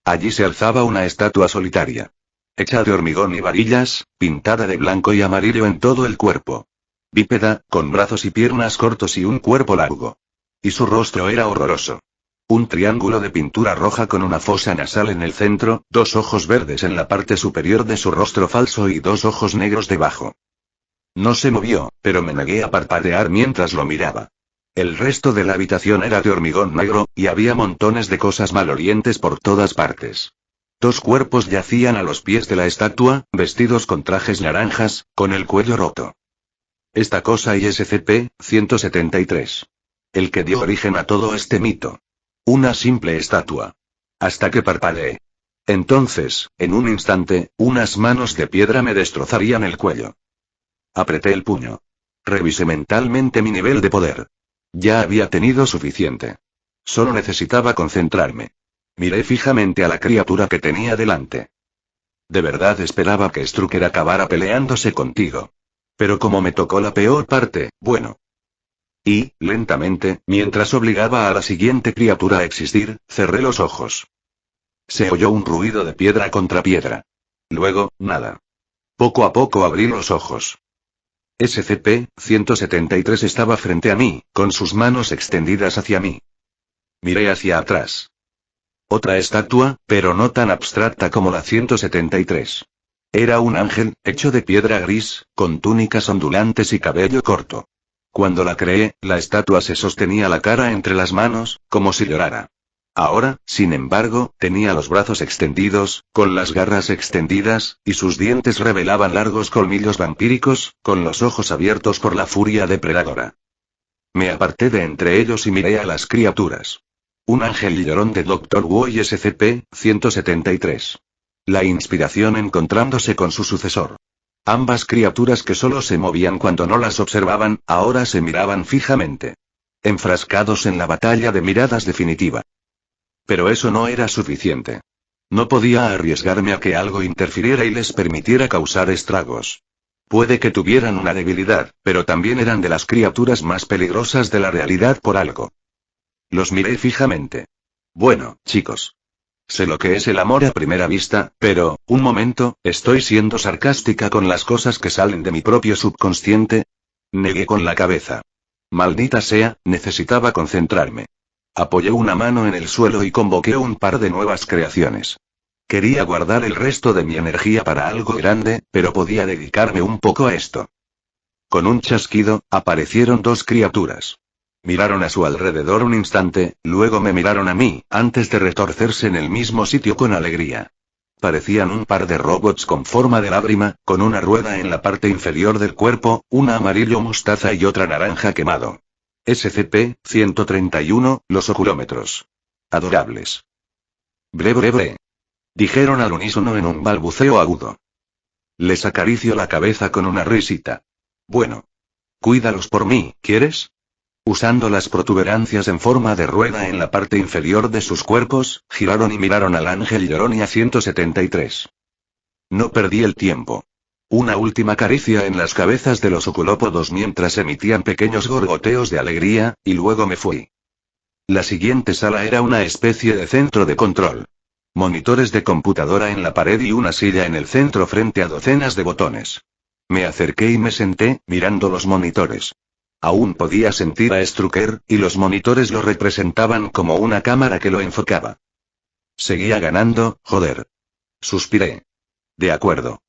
Allí se alzaba una estatua solitaria. Hecha de hormigón y varillas, pintada de blanco y amarillo en todo el cuerpo. Bípeda, con brazos y piernas cortos y un cuerpo largo. Y su rostro era horroroso. Un triángulo de pintura roja con una fosa nasal en el centro, 2 ojos verdes en la parte superior de su rostro falso y 2 ojos negros debajo. No se movió, pero me negué a parpadear mientras lo miraba. El resto de la habitación era de hormigón negro, y había montones de cosas malolientes por todas partes. 2 cuerpos yacían a los pies de la estatua, vestidos con trajes naranjas, con el cuello roto. Esta cosa y SCP-173. El que dio origen a todo este mito. Una simple estatua. Hasta que parpadeé. Entonces, en un instante, unas manos de piedra me destrozarían el cuello. Apreté el puño. Revisé mentalmente mi nivel de poder. Ya había tenido suficiente. Solo necesitaba concentrarme. Miré fijamente a la criatura que tenía delante. De verdad esperaba que Strucker acabara peleándose contigo. Pero como me tocó la peor parte, bueno. Y, lentamente, mientras obligaba a la siguiente criatura a existir, cerré los ojos. Se oyó un ruido de piedra contra piedra. Luego, nada. Poco a poco abrí los ojos. SCP-173 estaba frente a mí, con sus manos extendidas hacia mí. Miré hacia atrás. Otra estatua, pero no tan abstracta como la 173. Era un ángel, hecho de piedra gris, con túnicas ondulantes y cabello corto. Cuando la creé, la estatua se sostenía la cara entre las manos, como si llorara. Ahora, sin embargo, tenía los brazos extendidos, con las garras extendidas, y sus dientes revelaban largos colmillos vampíricos, con los ojos abiertos por la furia depredadora. Me aparté de entre ellos y miré a las criaturas. Un ángel llorón de Dr. Wu y SCP-173. La inspiración encontrándose con su sucesor. Ambas criaturas que solo se movían cuando no las observaban, ahora se miraban fijamente. Enfrascados en la batalla de miradas definitiva. Pero eso no era suficiente. No podía arriesgarme a que algo interfiriera y les permitiera causar estragos. Puede que tuvieran una debilidad, pero también eran de las criaturas más peligrosas de la realidad por algo. Los miré fijamente. Bueno, chicos. Sé lo que es el amor a primera vista, pero, un momento, ¿estoy siendo sarcástica con las cosas que salen de mi propio subconsciente? Negué con la cabeza. Maldita sea, necesitaba concentrarme. Apoyé una mano en el suelo y convoqué un par de nuevas creaciones. Quería guardar el resto de mi energía para algo grande, pero podía dedicarme un poco a esto. Con un chasquido, aparecieron dos criaturas. Miraron a su alrededor un instante, luego me miraron a mí, antes de retorcerse en el mismo sitio con alegría. Parecían un par de robots con forma de lágrima, con una rueda en la parte inferior del cuerpo, una amarillo mostaza y otra naranja quemado. SCP-131, los oculómetros. Adorables. Bre. Dijeron al unísono en un balbuceo agudo. Les acaricio la cabeza con una risita. Bueno. Cuídalos por mí, ¿quieres? Usando las protuberancias en forma de rueda en la parte inferior de sus cuerpos, giraron y miraron al ángel llorón y a 173. No perdí el tiempo. Una última caricia en las cabezas de los oculópodos mientras emitían pequeños gorgoteos de alegría, y luego me fui. La siguiente sala era una especie de centro de control. Monitores de computadora en la pared y una silla en el centro frente a docenas de botones. Me acerqué y me senté, mirando los monitores. Aún podía sentir a Strucker, y los monitores lo representaban como una cámara que lo enfocaba. Seguía ganando, joder. Suspiré. De acuerdo.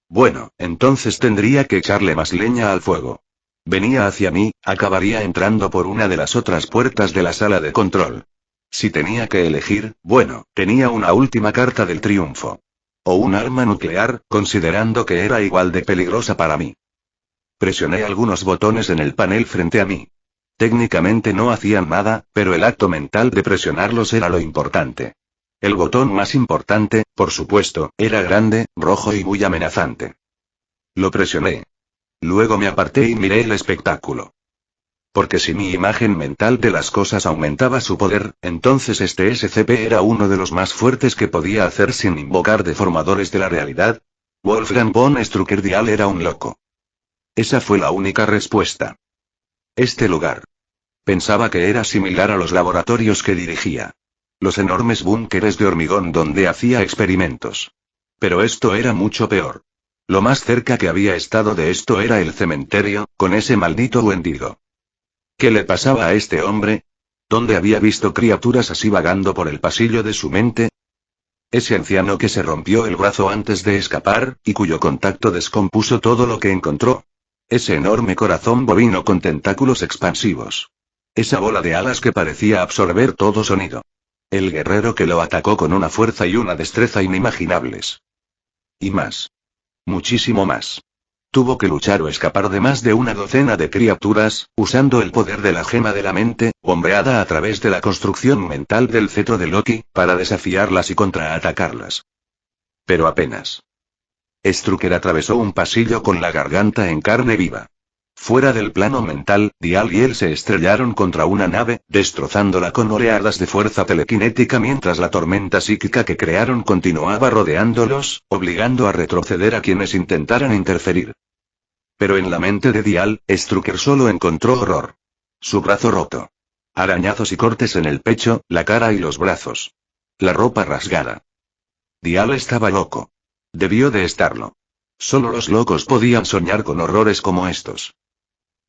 Bueno, entonces tendría que echarle más leña al fuego. Venía hacia mí, acabaría entrando por una de las otras puertas de la sala de control. Si tenía que elegir, bueno, tenía una última carta del triunfo. O un arma nuclear, considerando que era igual de peligrosa para mí. Presioné algunos botones en el panel frente a mí. Técnicamente no hacían nada, pero el acto mental de presionarlos era lo importante. El botón más importante, por supuesto, era grande, rojo y muy amenazante. Lo presioné. Luego me aparté y miré el espectáculo. Porque si mi imagen mental de las cosas aumentaba su poder, entonces este SCP era uno de los más fuertes que podía hacer sin invocar deformadores de la realidad. Wolfgang von Strucker-Dial era un loco. Esa fue la única respuesta. Este lugar. Pensaba que era similar a los laboratorios que dirigía. Los enormes búnkeres de hormigón donde hacía experimentos. Pero esto era mucho peor. Lo más cerca que había estado de esto era el cementerio, con ese maldito Wendigo. ¿Qué le pasaba a este hombre? ¿Dónde había visto criaturas así vagando por el pasillo de su mente? Ese anciano que se rompió el brazo antes de escapar, y cuyo contacto descompuso todo lo que encontró. Ese enorme corazón bovino con tentáculos expansivos. Esa bola de alas que parecía absorber todo sonido. El guerrero que lo atacó con una fuerza y una destreza inimaginables. Y más. Muchísimo más. Tuvo que luchar o escapar de más de una docena de criaturas, usando el poder de la gema de la mente, bombeada a través de la construcción mental del cetro de Loki, para desafiarlas y contraatacarlas. Pero apenas. Strucker atravesó un pasillo con la garganta en carne viva. Fuera del plano mental, Dial y él se estrellaron contra una nave, destrozándola con oleadas de fuerza telequinética mientras la tormenta psíquica que crearon continuaba rodeándolos, obligando a retroceder a quienes intentaran interferir. Pero en la mente de Dial, Strucker solo encontró horror. Su brazo roto. Arañazos y cortes en el pecho, la cara y los brazos. La ropa rasgada. Dial estaba loco. Debió de estarlo. Solo los locos podían soñar con horrores como estos.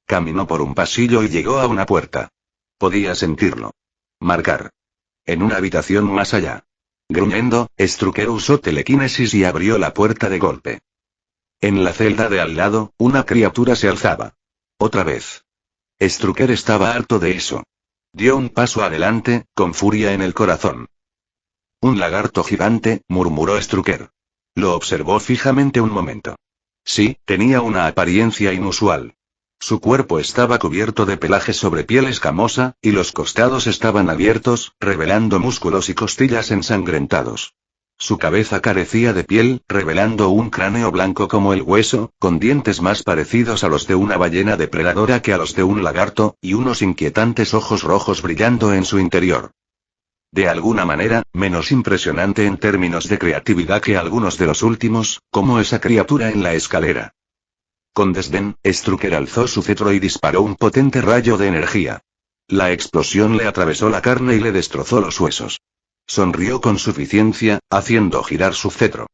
Caminó por un pasillo y llegó a una puerta. Podía sentirlo. Marcar. En una habitación más allá. Gruñendo, Strucker usó telequinesis y abrió la puerta de golpe. En la celda de al lado, una criatura se alzaba. Otra vez. Strucker estaba harto de eso. Dio un paso adelante, con furia en el corazón. Un lagarto gigante, murmuró Strucker. Lo observó fijamente un momento. Sí, tenía una apariencia inusual. Su cuerpo estaba cubierto de pelaje sobre piel escamosa, y los costados estaban abiertos, revelando músculos y costillas ensangrentados. Su cabeza carecía de piel, revelando un cráneo blanco como el hueso, con dientes más parecidos a los de una ballena depredadora que a los de un lagarto, y unos inquietantes ojos rojos brillando en su interior. De alguna manera, menos impresionante en términos de creatividad que algunos de los últimos, como esa criatura en la escalera. Con desdén, Strucker alzó su cetro y disparó un potente rayo de energía. La explosión le atravesó la carne y le destrozó los huesos. Sonrió con suficiencia, haciendo girar su cetro.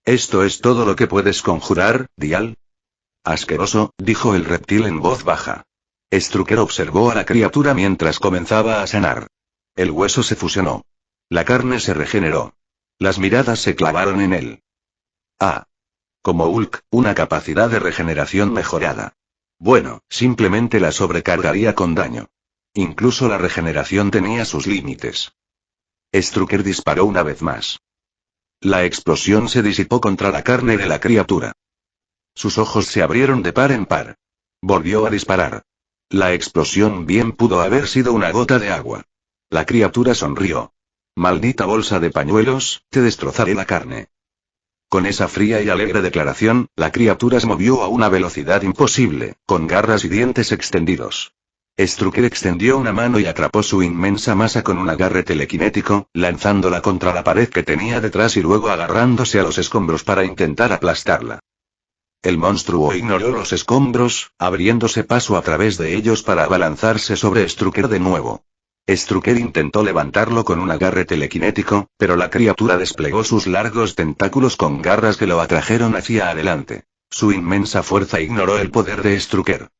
¿Esto es todo lo que puedes conjurar, Dial? Asqueroso, dijo el reptil en voz baja. Strucker observó a la criatura mientras comenzaba a sanar. El hueso se fusionó. La carne se regeneró. Las miradas se clavaron en él. Ah. Como Hulk, una capacidad de regeneración mejorada. Bueno, simplemente la sobrecargaría con daño. Incluso la regeneración tenía sus límites. Strucker disparó una vez más. La explosión se disipó contra la carne de la criatura. Sus ojos se abrieron de par en par. Volvió a disparar. La explosión bien pudo haber sido una gota de agua. La criatura sonrió. Maldita bolsa de pañuelos, te destrozaré la carne. Con esa fría y alegre declaración, la criatura se movió a una velocidad imposible, con garras y dientes extendidos. Strucker extendió una mano y atrapó su inmensa masa con un agarre telequinético, lanzándola contra la pared que tenía detrás y luego agarrándose a los escombros para intentar aplastarla. El monstruo ignoró los escombros, abriéndose paso a través de ellos para abalanzarse sobre Strucker de nuevo. Strucker intentó levantarlo con un agarre telequinético, pero la criatura desplegó sus largos tentáculos con garras que lo atrajeron hacia adelante. Su inmensa fuerza ignoró el poder de Strucker.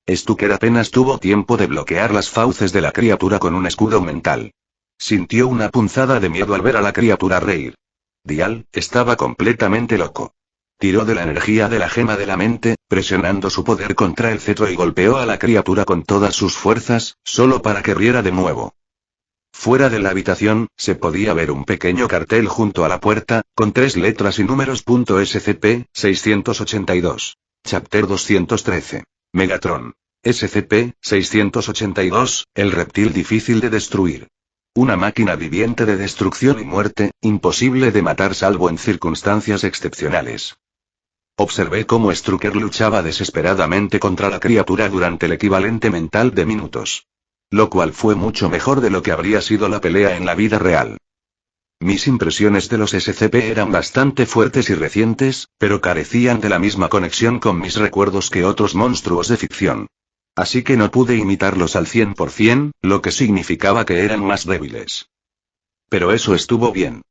Strucker apenas tuvo tiempo de bloquear las fauces de la criatura con un escudo mental. Sintió una punzada de miedo al ver a la criatura reír. Dial estaba completamente loco. Tiró de la energía de la gema de la mente, presionando su poder contra el cetro y golpeó a la criatura con todas sus fuerzas, solo para que riera de nuevo. Fuera de la habitación, se podía ver un pequeño cartel junto a la puerta, con 3 letras y números. SCP-682. Chapter 213. Megatron. SCP-682, el reptil difícil de destruir. Una máquina viviente de destrucción y muerte, imposible de matar salvo en circunstancias excepcionales. Observé cómo Strucker luchaba desesperadamente contra la criatura durante el equivalente mental de minutos. Lo cual fue mucho mejor de lo que habría sido la pelea en la vida real. Mis impresiones de los SCP eran bastante fuertes y recientes, pero carecían de la misma conexión con mis recuerdos que otros monstruos de ficción. Así que no pude imitarlos al 100%, lo que significaba que eran más débiles. Pero eso estuvo bien.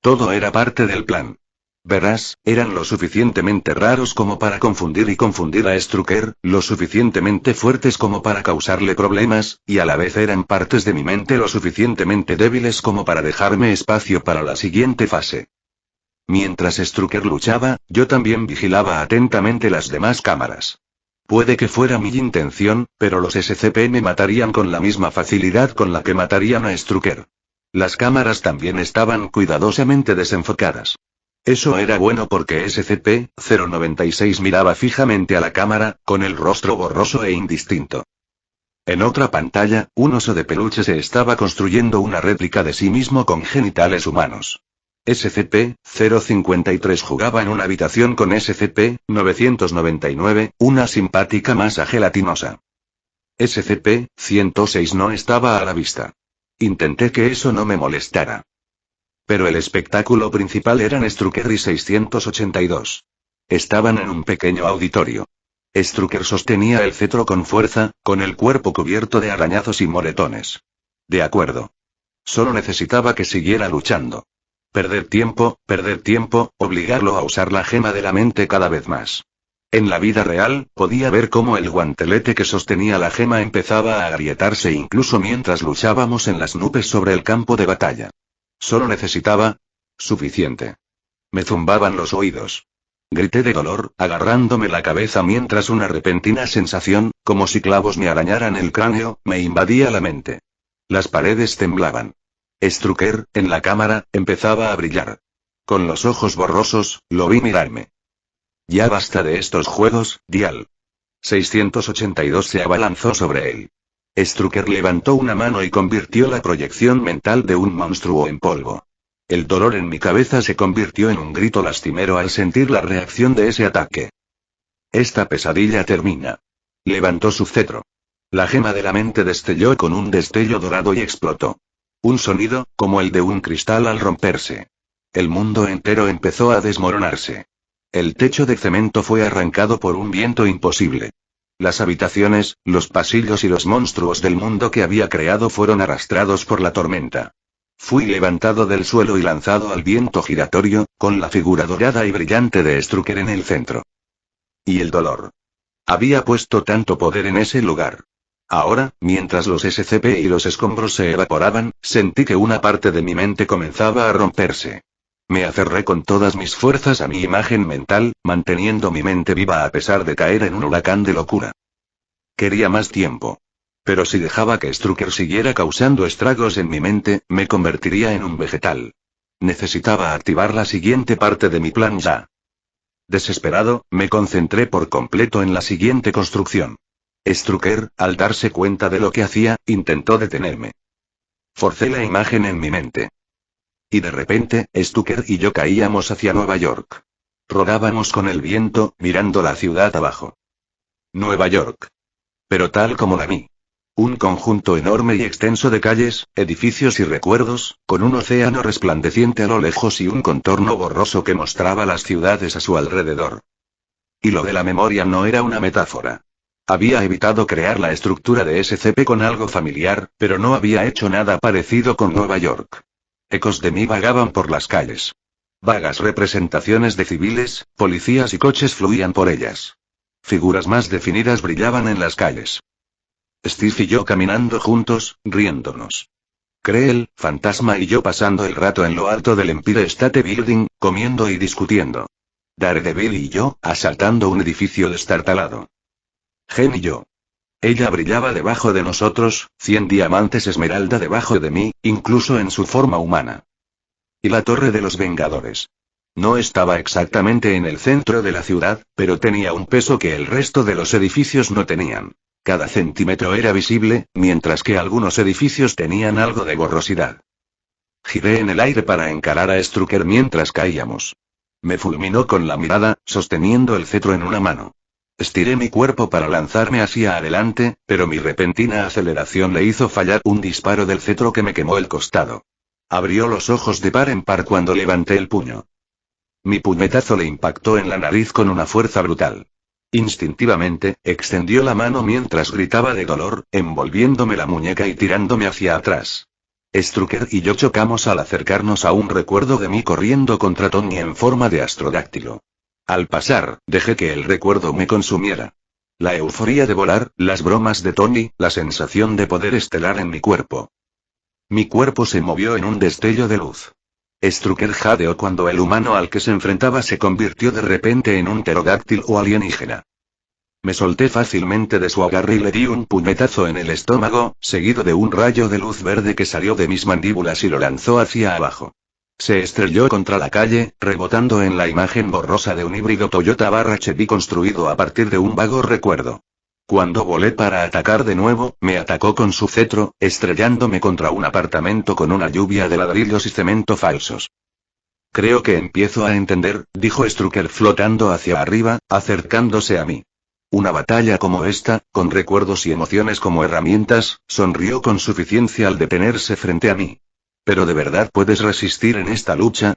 Todo era parte del plan. Verás, eran lo suficientemente raros como para confundir a Strucker, lo suficientemente fuertes como para causarle problemas, y a la vez eran partes de mi mente lo suficientemente débiles como para dejarme espacio para la siguiente fase. Mientras Strucker luchaba, yo también vigilaba atentamente las demás cámaras. Puede que fuera mi intención, pero los SCP me matarían con la misma facilidad con la que matarían a Strucker. Las cámaras también estaban cuidadosamente desenfocadas. Eso era bueno porque SCP-096 miraba fijamente a la cámara, con el rostro borroso e indistinto. En otra pantalla, un oso de peluche se estaba construyendo una réplica de sí mismo con genitales humanos. SCP-053 jugaba en una habitación con SCP-999, una simpática masa gelatinosa. SCP-106 no estaba a la vista. Intenté que eso no me molestara. Pero el espectáculo principal eran Strucker y 682. Estaban en un pequeño auditorio. Strucker sostenía el cetro con fuerza, con el cuerpo cubierto de arañazos y moretones. De acuerdo. Solo necesitaba que siguiera luchando. Perder tiempo, obligarlo a usar la gema de la mente cada vez más. En la vida real, podía ver cómo el guantelete que sostenía la gema empezaba a agrietarse incluso mientras luchábamos en las nubes sobre el campo de batalla. Solo necesitaba... suficiente. Me zumbaban los oídos. Grité de dolor, agarrándome la cabeza mientras una repentina sensación, como si clavos me arañaran el cráneo, me invadía la mente. Las paredes temblaban. Strucker, en la cámara, empezaba a brillar. Con los ojos borrosos, lo vi mirarme. Ya basta de estos juegos, Dial. 682 se abalanzó sobre él. Strucker levantó una mano y convirtió la proyección mental de un monstruo en polvo. El dolor en mi cabeza se convirtió en un grito lastimero al sentir la reacción de ese ataque. Esta pesadilla termina. Levantó su cetro. La gema de la mente destelló con un destello dorado y explotó. Un sonido, como el de un cristal al romperse. El mundo entero empezó a desmoronarse. El techo de cemento fue arrancado por un viento imposible. Las habitaciones, los pasillos y los monstruos del mundo que había creado fueron arrastrados por la tormenta. Fui levantado del suelo y lanzado al viento giratorio, con la figura dorada y brillante de Strucker en el centro. Y el dolor. Había puesto tanto poder en ese lugar. Ahora, mientras los SCP y los escombros se evaporaban, sentí que una parte de mi mente comenzaba a romperse. Me aferré con todas mis fuerzas a mi imagen mental, manteniendo mi mente viva a pesar de caer en un huracán de locura. Quería más tiempo. Pero si dejaba que Strucker siguiera causando estragos en mi mente, me convertiría en un vegetal. Necesitaba activar la siguiente parte de mi plan ya. Desesperado, me concentré por completo en la siguiente construcción. Strucker, al darse cuenta de lo que hacía, intentó detenerme. Forcé la imagen en mi mente. Y de repente, Strucker y yo caíamos hacia Nueva York. Rodábamos con el viento, mirando la ciudad abajo. Nueva York. Pero tal como la vi. Un conjunto enorme y extenso de calles, edificios y recuerdos, con un océano resplandeciente a lo lejos y un contorno borroso que mostraba las ciudades a su alrededor. Y lo de la memoria no era una metáfora. Había evitado crear la estructura de SCP con algo familiar, pero no había hecho nada parecido con Nueva York. Ecos de mí vagaban por las calles. Vagas representaciones de civiles, policías y coches fluían por ellas. Figuras más definidas brillaban en las calles. Steve y yo caminando juntos, riéndonos. Creel, fantasma y yo pasando el rato en lo alto del Empire State Building, comiendo y discutiendo. Daredevil y yo, asaltando un edificio destartalado. Jen y yo. Ella brillaba debajo de nosotros, 100 diamantes esmeralda debajo de mí, incluso en su forma humana. Y la Torre de los Vengadores. No estaba exactamente en el centro de la ciudad, pero tenía un peso que el resto de los edificios no tenían. Cada centímetro era visible, mientras que algunos edificios tenían algo de borrosidad. Giré en el aire para encarar a Strucker mientras caíamos. Me fulminó con la mirada, sosteniendo el cetro en una mano. Estiré mi cuerpo para lanzarme hacia adelante, pero mi repentina aceleración le hizo fallar un disparo del cetro que me quemó el costado. Abrió los ojos de par en par cuando levanté el puño. Mi puñetazo le impactó en la nariz con una fuerza brutal. Instintivamente, extendió la mano mientras gritaba de dolor, envolviéndome la muñeca y tirándome hacia atrás. Strucker y yo chocamos al acercarnos a un recuerdo de mí corriendo contra Tony en forma de astrodáctilo. Al pasar, dejé que el recuerdo me consumiera. La euforia de volar, las bromas de Tony, la sensación de poder estelar en mi cuerpo. Mi cuerpo se movió en un destello de luz. Strucker jadeó cuando el humano al que se enfrentaba se convirtió de repente en un pterodáctil o alienígena. Me solté fácilmente de su agarre y le di un puñetazo en el estómago, seguido de un rayo de luz verde que salió de mis mandíbulas y lo lanzó hacia abajo. Se estrelló contra la calle, rebotando en la imagen borrosa de un híbrido Toyota Chevy construido a partir de un vago recuerdo. Cuando volé para atacar de nuevo, me atacó con su cetro, estrellándome contra un apartamento con una lluvia de ladrillos y cemento falsos. Creo que empiezo a entender, dijo Strucker flotando hacia arriba, acercándose a mí. Una batalla como esta, con recuerdos y emociones como herramientas, sonrió con suficiencia al detenerse frente a mí. ¿Pero de verdad puedes resistir en esta lucha?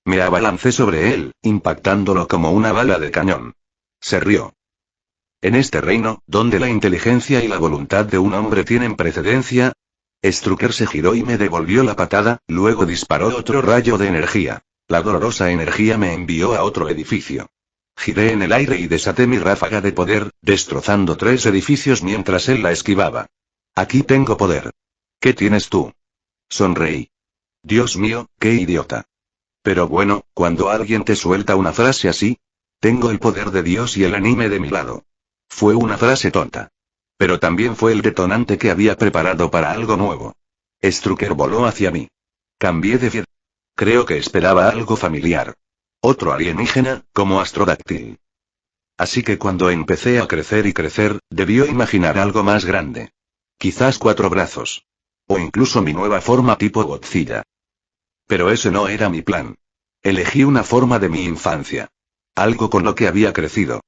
Me abalancé sobre él, impactándolo como una bala de cañón. Se rió. En este reino, donde la inteligencia y la voluntad de un hombre tienen precedencia. Strucker se giró y me devolvió la patada, luego disparó otro rayo de energía. La dolorosa energía me envió a otro edificio. Giré en el aire y desaté mi ráfaga de poder, destrozando 3 edificios mientras él la esquivaba. Aquí tengo poder. ¿Qué tienes tú? Sonreí. Dios mío, qué idiota. Pero bueno, cuando alguien te suelta una frase así. Tengo el poder de Dios y el anime de mi lado. Fue una frase tonta. Pero también fue el detonante que había preparado para algo nuevo. Strucker voló hacia mí. Cambié de pie. Creo que esperaba algo familiar. Otro alienígena, como Astrodáctil. Así que cuando empecé a crecer y crecer, debió imaginar algo más grande. Quizás 4 brazos. O incluso mi nueva forma tipo Godzilla. Pero ese no era mi plan. Elegí una forma de mi infancia. Algo con lo que había crecido.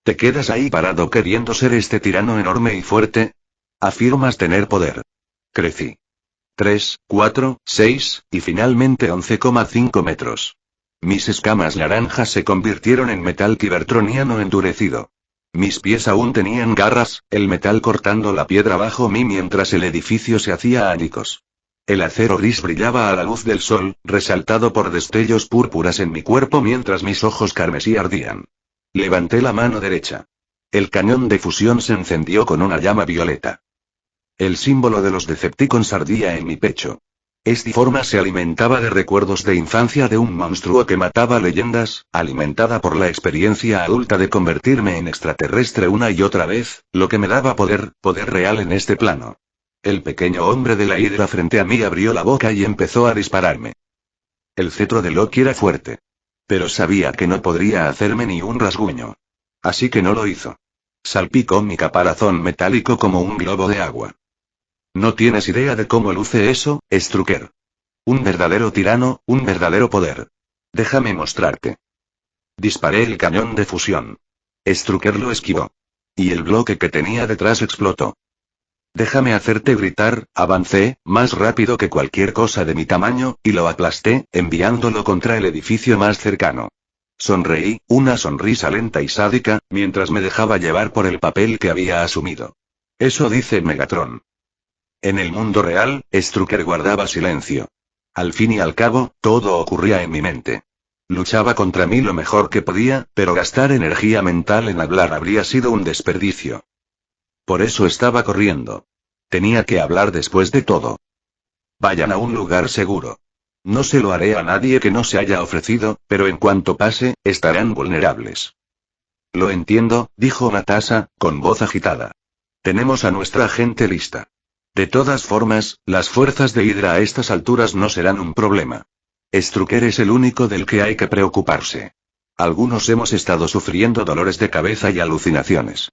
¿Te quedas ahí parado queriendo ser este tirano enorme y fuerte? Afirmas tener poder. Crecí. 3, 4, 6, y finalmente 11,5 metros. Mis escamas naranjas se convirtieron en metal cybertroniano endurecido. Mis pies aún tenían garras, el metal cortando la piedra bajo mí mientras el edificio se hacía añicos. El acero gris brillaba a la luz del sol, resaltado por destellos púrpuras en mi cuerpo mientras mis ojos carmesí ardían. Levanté la mano derecha. El cañón de fusión se encendió con una llama violeta. El símbolo de los Decepticons ardía en mi pecho. Esta forma se alimentaba de recuerdos de infancia de un monstruo que mataba leyendas, alimentada por la experiencia adulta de convertirme en extraterrestre una y otra vez, lo que me daba poder real en este plano. El pequeño hombre de la hidra frente a mí abrió la boca y empezó a dispararme. El cetro de Loki era fuerte. Pero sabía que no podría hacerme ni un rasguño. Así que no lo hizo. Salpicó mi caparazón metálico como un globo de agua. No tienes idea de cómo luce eso, Strucker. Un verdadero tirano, un verdadero poder. Déjame mostrarte. Disparé el cañón de fusión. Strucker lo esquivó. Y el bloque que tenía detrás explotó. Déjame hacerte gritar, avancé, más rápido que cualquier cosa de mi tamaño, y lo aplasté, enviándolo contra el edificio más cercano. Sonreí, una sonrisa lenta y sádica, mientras me dejaba llevar por el papel que había asumido. Eso dice Megatron. En el mundo real, Strucker guardaba silencio. Al fin y al cabo, todo ocurría en mi mente. Luchaba contra mí lo mejor que podía, pero gastar energía mental en hablar habría sido un desperdicio. Por eso estaba corriendo. Tenía que hablar después de todo. Vayan a un lugar seguro. No se lo haré a nadie que no se haya ofrecido, pero en cuanto pase, estarán vulnerables. Lo entiendo, dijo Natasha, con voz agitada. Tenemos a nuestra gente lista. De todas formas, las fuerzas de Hydra a estas alturas no serán un problema. Strucker es el único del que hay que preocuparse. Algunos hemos estado sufriendo dolores de cabeza y alucinaciones.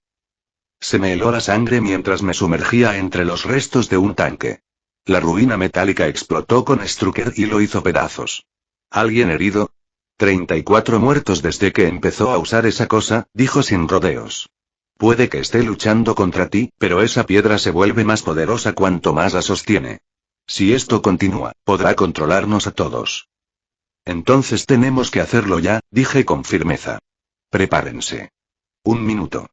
Se me heló la sangre mientras me sumergía entre los restos de un tanque. La ruina metálica explotó con Strucker y lo hizo pedazos. ¿Alguien herido? 34 muertos desde que empezó a usar esa cosa, dijo sin rodeos. Puede que esté luchando contra ti, pero esa piedra se vuelve más poderosa cuanto más la sostiene. Si esto continúa, podrá controlarnos a todos. Entonces tenemos que hacerlo ya, dije con firmeza. Prepárense. 1 minuto.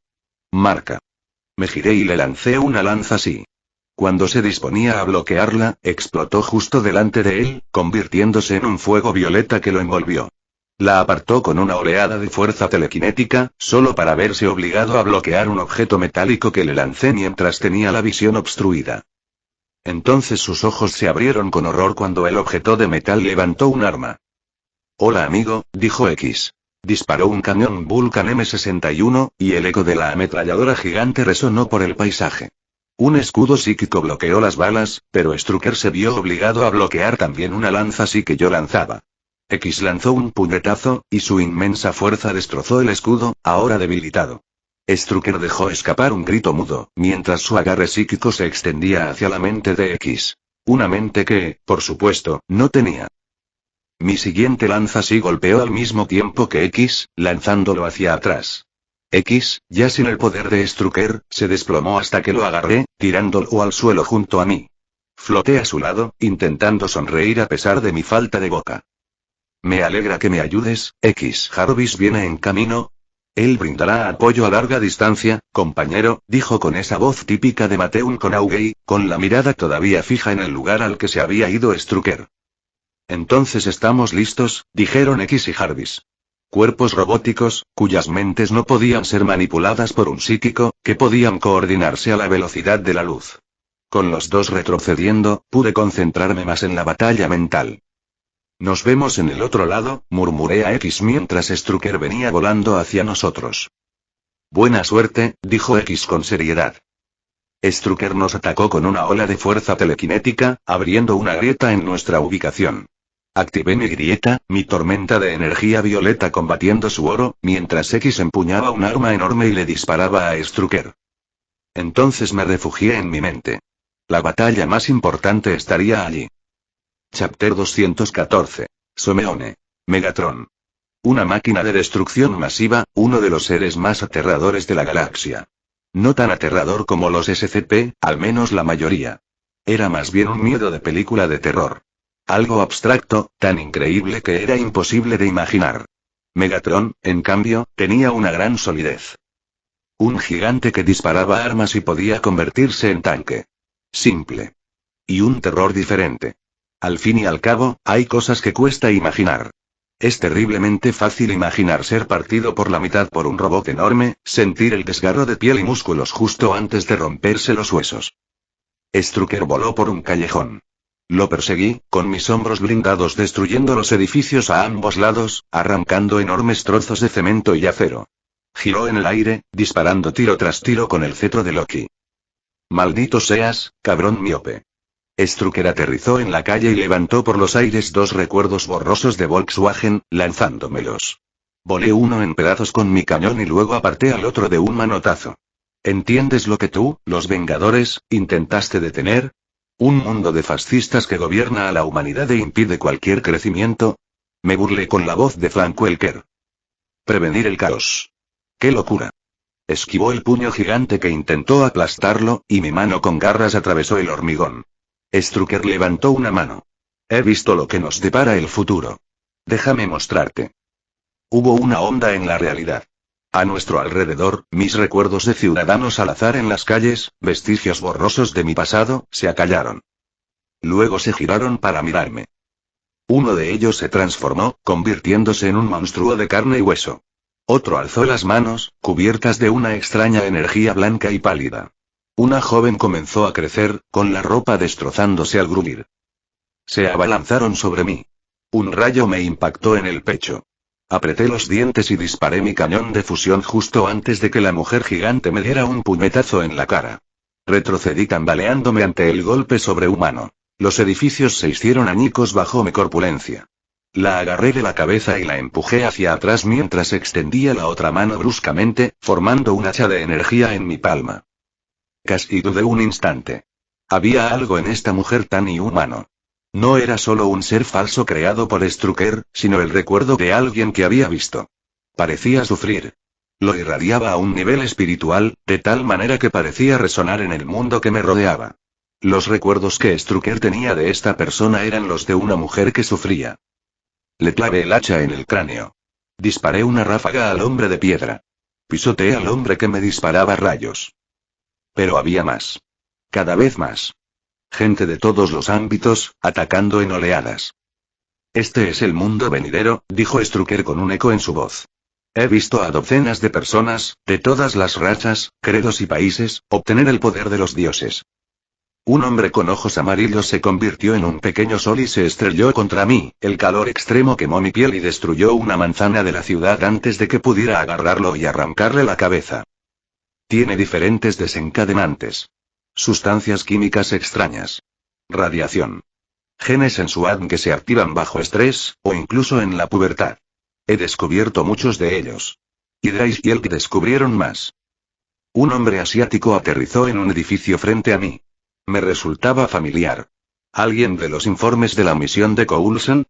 Marca. Me giré y le lancé una lanza así. Cuando se disponía a bloquearla, explotó justo delante de él, convirtiéndose en un fuego violeta que lo envolvió. La apartó con una oleada de fuerza telequinética, solo para verse obligado a bloquear un objeto metálico que le lancé mientras tenía la visión obstruida. Entonces sus ojos se abrieron con horror cuando el objeto de metal levantó un arma. Hola amigo, dijo X. Disparó un cañón Vulcan M61, y el eco de la ametralladora gigante resonó por el paisaje. Un escudo psíquico bloqueó las balas, pero Strucker se vio obligado a bloquear también una lanza así que yo lanzaba. X lanzó un puñetazo, y su inmensa fuerza destrozó el escudo, ahora debilitado. Strucker dejó escapar un grito mudo, mientras su agarre psíquico se extendía hacia la mente de X. Una mente que, por supuesto, no tenía. Mi siguiente lanza sí golpeó al mismo tiempo que X, lanzándolo hacia atrás. X, ya sin el poder de Strucker, se desplomó hasta que lo agarré, tirándolo al suelo junto a mí. Floté a su lado, intentando sonreír a pesar de mi falta de boca. Me alegra que me ayudes, X. Jarvis viene en camino. Él brindará apoyo a larga distancia, compañero, dijo con esa voz típica de Matthew McConaughey, con la mirada todavía fija en el lugar al que se había ido Strucker. Entonces estamos listos, dijeron X y Jarvis. Cuerpos robóticos, cuyas mentes no podían ser manipuladas por un psíquico, que podían coordinarse a la velocidad de la luz. Con los dos retrocediendo, pude concentrarme más en la batalla mental. Nos vemos en el otro lado, murmuré a X mientras Strucker venía volando hacia nosotros. Buena suerte, dijo X con seriedad. Strucker nos atacó con una ola de fuerza telequinética, abriendo una grieta en nuestra ubicación. Activé mi grieta, mi tormenta de energía violeta combatiendo su oro, mientras X empuñaba un arma enorme y le disparaba a Strucker. Entonces me refugié en mi mente. La batalla más importante estaría allí. Chapter 214. Someone. Megatron. Una máquina de destrucción masiva, uno de los seres más aterradores de la galaxia. No tan aterrador como los SCP, al menos la mayoría. Era más bien un miedo de película de terror. Algo abstracto, tan increíble que era imposible de imaginar. Megatron, en cambio, tenía una gran solidez. Un gigante que disparaba armas y podía convertirse en tanque. Simple. Y un terror diferente. Al fin y al cabo, hay cosas que cuesta imaginar. Es terriblemente fácil imaginar ser partido por la mitad por un robot enorme, sentir el desgarro de piel y músculos justo antes de romperse los huesos. Strucker voló por un callejón. Lo perseguí, con mis hombros blindados destruyendo los edificios a ambos lados, arrancando enormes trozos de cemento y acero. Giró en el aire, disparando tiro tras tiro con el cetro de Loki. Maldito seas, cabrón miope. Strucker aterrizó en la calle y levantó por los aires dos recuerdos borrosos de Volkswagen, lanzándomelos. Volé uno en pedazos con mi cañón y luego aparté al otro de un manotazo. ¿Entiendes lo que tú, los Vengadores, intentaste detener? ¿Un mundo de fascistas que gobierna a la humanidad e impide cualquier crecimiento? Me burlé con la voz de Frank Welker. Prevenir el caos. ¡Qué locura! Esquivó el puño gigante que intentó aplastarlo, y mi mano con garras atravesó el hormigón. Strucker levantó una mano. He visto lo que nos depara el futuro. Déjame mostrarte. Hubo una onda en la realidad. A nuestro alrededor, mis recuerdos de ciudadanos al azar en las calles, vestigios borrosos de mi pasado, se acallaron. Luego se giraron para mirarme. Uno de ellos se transformó, convirtiéndose en un monstruo de carne y hueso. Otro alzó las manos, cubiertas de una extraña energía blanca y pálida. Una joven comenzó a crecer, con la ropa destrozándose al gruñir. Se abalanzaron sobre mí. Un rayo me impactó en el pecho. Apreté los dientes y disparé mi cañón de fusión justo antes de que la mujer gigante me diera un puñetazo en la cara. Retrocedí tambaleándome ante el golpe sobrehumano. Los edificios se hicieron añicos bajo mi corpulencia. La agarré de la cabeza y la empujé hacia atrás mientras extendía la otra mano bruscamente, formando un hacha de energía en mi palma. Casi dudé un instante. Había algo en esta mujer tan inhumano. No era solo un ser falso creado por Strucker, sino el recuerdo de alguien que había visto. Parecía sufrir. Lo irradiaba a un nivel espiritual, de tal manera que parecía resonar en el mundo que me rodeaba. Los recuerdos que Strucker tenía de esta persona eran los de una mujer que sufría. Le clavé el hacha en el cráneo. Disparé una ráfaga al hombre de piedra. Pisoteé al hombre que me disparaba rayos. Pero había más. Cada vez más. Gente de todos los ámbitos, atacando en oleadas. Este es el mundo venidero, dijo Strucker con un eco en su voz. He visto a docenas de personas, de todas las razas, credos y países, obtener el poder de los dioses. Un hombre con ojos amarillos se convirtió en un pequeño sol y se estrelló contra mí, el calor extremo quemó mi piel y destruyó una manzana de la ciudad antes de que pudiera agarrarlo y arrancarle la cabeza. Tiene diferentes desencadenantes. Sustancias químicas extrañas. Radiación. Genes en su ADN que se activan bajo estrés, o incluso en la pubertad. He descubierto muchos de ellos. Hydrace y Elk descubrieron más. Un hombre asiático aterrizó en un edificio frente a mí. Me resultaba familiar. ¿Alguien de los informes de la misión de Coulson?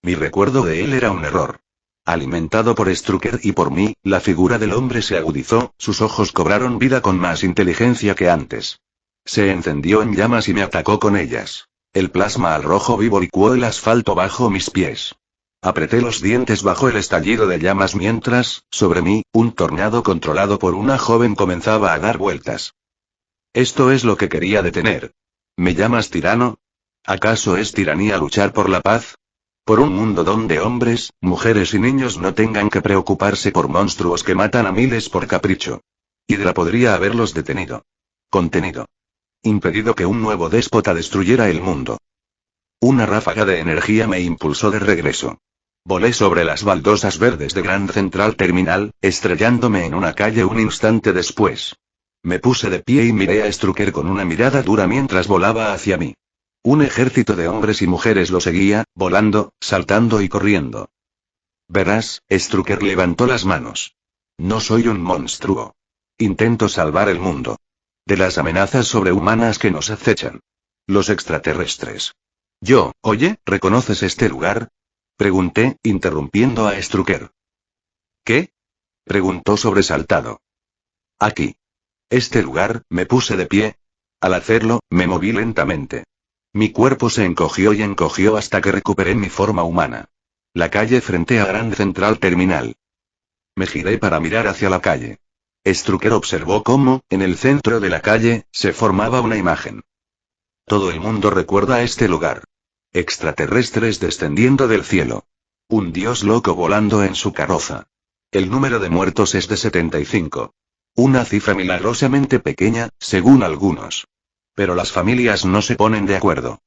Mi recuerdo de él era un error. Alimentado por Strucker y por mí, la figura del hombre se agudizó, sus ojos cobraron vida con más inteligencia que antes. Se encendió en llamas y me atacó con ellas. El plasma al rojo vivo licuó el asfalto bajo mis pies. Apreté los dientes bajo el estallido de llamas mientras, sobre mí, un tornado controlado por una joven comenzaba a dar vueltas. Esto es lo que quería detener. ¿Me llamas tirano? ¿Acaso es tiranía luchar por la paz? Por un mundo donde hombres, mujeres y niños no tengan que preocuparse por monstruos que matan a miles por capricho. Hydra podría haberlos detenido. Contenido. Impedido que un nuevo déspota destruyera el mundo. Una ráfaga de energía me impulsó de regreso. Volé sobre las baldosas verdes de Grand Central Terminal, estrellándome en una calle un instante después. Me puse de pie y miré a Strucker con una mirada dura mientras volaba hacia mí. Un ejército de hombres y mujeres lo seguía, volando, saltando y corriendo. Verás, Strucker levantó las manos. No soy un monstruo. Intento salvar el mundo. De las amenazas sobrehumanas que nos acechan. Los extraterrestres. Oye, ¿reconoces este lugar? Pregunté, interrumpiendo a Strucker. ¿Qué? Preguntó sobresaltado. Aquí. Este lugar, me puse de pie. Al hacerlo, me moví lentamente. Mi cuerpo se encogió y encogió hasta que recuperé mi forma humana. La calle frente a Grand Central Terminal. Me giré para mirar hacia la calle. Strucker observó cómo, en el centro de la calle, se formaba una imagen. Todo el mundo recuerda este lugar. Extraterrestres descendiendo del cielo. Un dios loco volando en su carroza. El número de muertos es de 75. Una cifra milagrosamente pequeña, según algunos. Pero las familias no se ponen de acuerdo.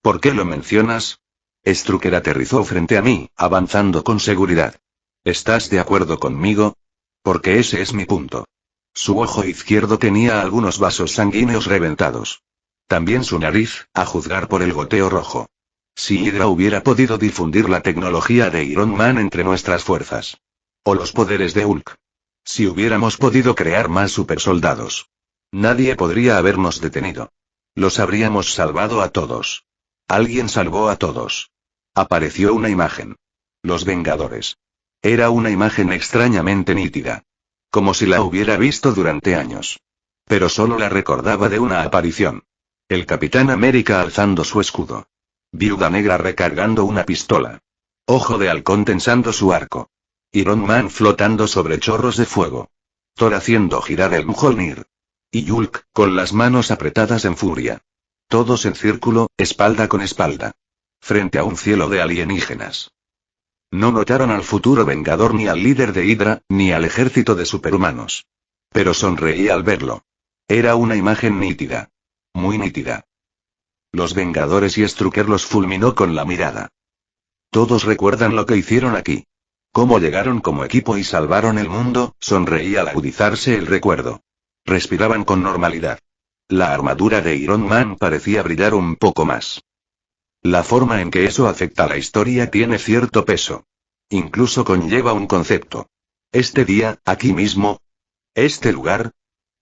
¿Por qué lo mencionas? Strucker aterrizó frente a mí, avanzando con seguridad. ¿Estás de acuerdo conmigo? Porque ese es mi punto. Su ojo izquierdo tenía algunos vasos sanguíneos reventados. También su nariz, a juzgar por el goteo rojo. Si Hydra hubiera podido difundir la tecnología de Iron Man entre nuestras fuerzas. O los poderes de Hulk. Si hubiéramos podido crear más supersoldados. Nadie podría habernos detenido. Los habríamos salvado a todos. Alguien salvó a todos. Apareció una imagen. Los Vengadores. Era una imagen extrañamente nítida. Como si la hubiera visto durante años. Pero solo la recordaba de una aparición. El Capitán América alzando su escudo. Viuda Negra recargando una pistola. Ojo de Halcón tensando su arco. Iron Man flotando sobre chorros de fuego. Thor haciendo girar el Mjolnir. Y Hulk, con las manos apretadas en furia. Todos en círculo, espalda con espalda. Frente a un cielo de alienígenas. No notaron al futuro Vengador ni al líder de Hydra, ni al ejército de superhumanos. Pero sonreí al verlo. Era una imagen nítida. Muy nítida. Los Vengadores y Strucker los fulminó con la mirada. Todos recuerdan lo que hicieron aquí. Cómo llegaron como equipo y salvaron el mundo, sonreí al agudizarse el recuerdo. Respiraban con normalidad. La armadura de Iron Man parecía brillar un poco más. La forma en que eso afecta a la historia tiene cierto peso. Incluso conlleva un concepto. Este día, aquí mismo. Este lugar.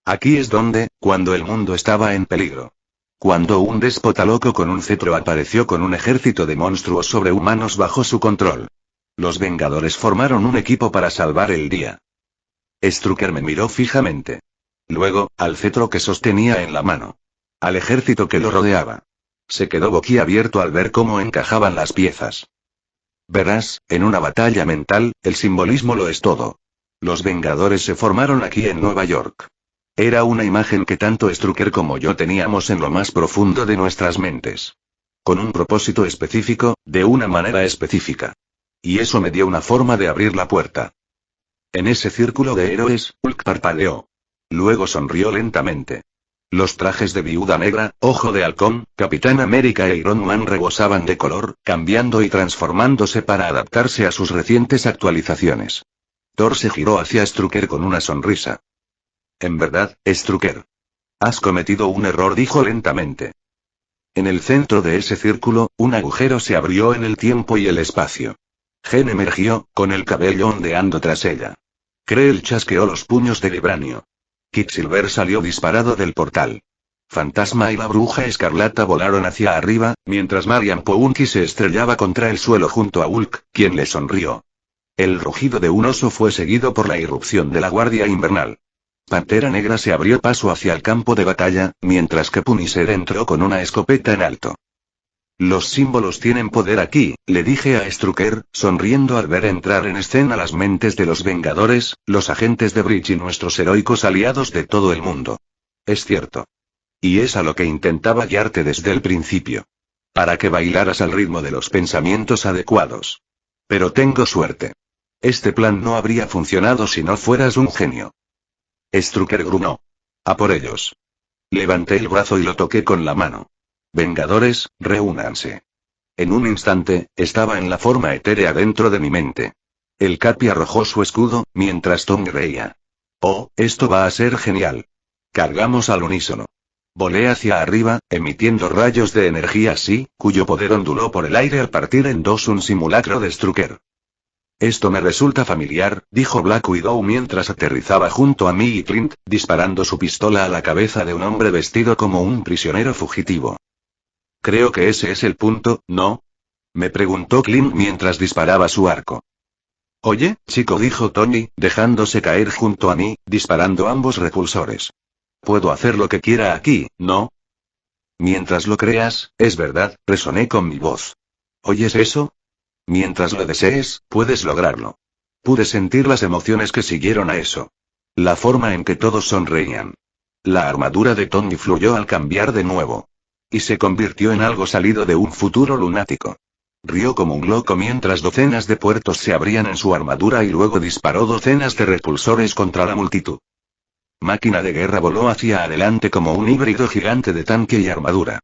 Aquí es donde, cuando el mundo estaba en peligro. Cuando un déspota loco con un cetro apareció con un ejército de monstruos sobrehumanos bajo su control. Los Vengadores formaron un equipo para salvar el día. Strucker me miró fijamente. Luego, al cetro que sostenía en la mano. Al ejército que lo rodeaba. Se quedó boquiabierto al ver cómo encajaban las piezas. Verás, en una batalla mental, el simbolismo lo es todo. Los Vengadores se formaron aquí en Nueva York. Era una imagen que tanto Strucker como yo teníamos en lo más profundo de nuestras mentes. Con un propósito específico, de una manera específica. Y eso me dio una forma de abrir la puerta. En ese círculo de héroes, Hulk parpadeó. Luego sonrió lentamente. Los trajes de Viuda Negra, Ojo de Halcón, Capitán América e Iron Man rebosaban de color, cambiando y transformándose para adaptarse a sus recientes actualizaciones. Thor se giró hacia Strucker con una sonrisa. En verdad, Strucker. Has cometido un error, dijo lentamente. En el centro de ese círculo, un agujero se abrió en el tiempo y el espacio. Jen emergió, con el cabello ondeando tras ella. Krell chasqueó los puños de vibranio. Quicksilver salió disparado del portal. Fantasma y la Bruja Escarlata volaron hacia arriba, mientras Marian Pounki se estrellaba contra el suelo junto a Hulk, quien le sonrió. El rugido de un oso fue seguido por la irrupción de la Guardia Invernal. Pantera Negra se abrió paso hacia el campo de batalla, mientras que Punisher entró con una escopeta en alto. Los símbolos tienen poder aquí, le dije a Strucker, sonriendo al ver entrar en escena las mentes de los Vengadores, los agentes de Bridge y nuestros heroicos aliados de todo el mundo. Es cierto. Y es a lo que intentaba guiarte desde el principio. Para que bailaras al ritmo de los pensamientos adecuados. Pero tengo suerte. Este plan no habría funcionado si no fueras un genio. Strucker gruñó. A por ellos. Levanté el brazo y lo toqué con la mano. Vengadores, reúnanse. En un instante, estaba en la forma etérea dentro de mi mente. El Capi arrojó su escudo, mientras Tom reía. Oh, esto va a ser genial. Cargamos al unísono. Volé hacia arriba, emitiendo rayos de energía así, cuyo poder onduló por el aire al partir en dos un simulacro de Strucker. Esto me resulta familiar, dijo Black Widow mientras aterrizaba junto a mí y Clint, disparando su pistola a la cabeza de un hombre vestido como un prisionero fugitivo. Creo que ese es el punto, ¿no? Me preguntó Clint mientras disparaba su arco. Oye, chico, dijo Tony, dejándose caer junto a mí, disparando ambos repulsores. Puedo hacer lo que quiera aquí, ¿no? Mientras lo creas, es verdad, resoné con mi voz. ¿Oyes eso? Mientras lo desees, puedes lograrlo. Pude sentir las emociones que siguieron a eso. La forma en que todos sonreían. La armadura de Tony fluyó al cambiar de nuevo. Y se convirtió en algo salido de un futuro lunático. Rió como un loco mientras docenas de puertos se abrían en su armadura y luego disparó docenas de repulsores contra la multitud. Máquina de guerra voló hacia adelante como un híbrido gigante de tanque y armadura.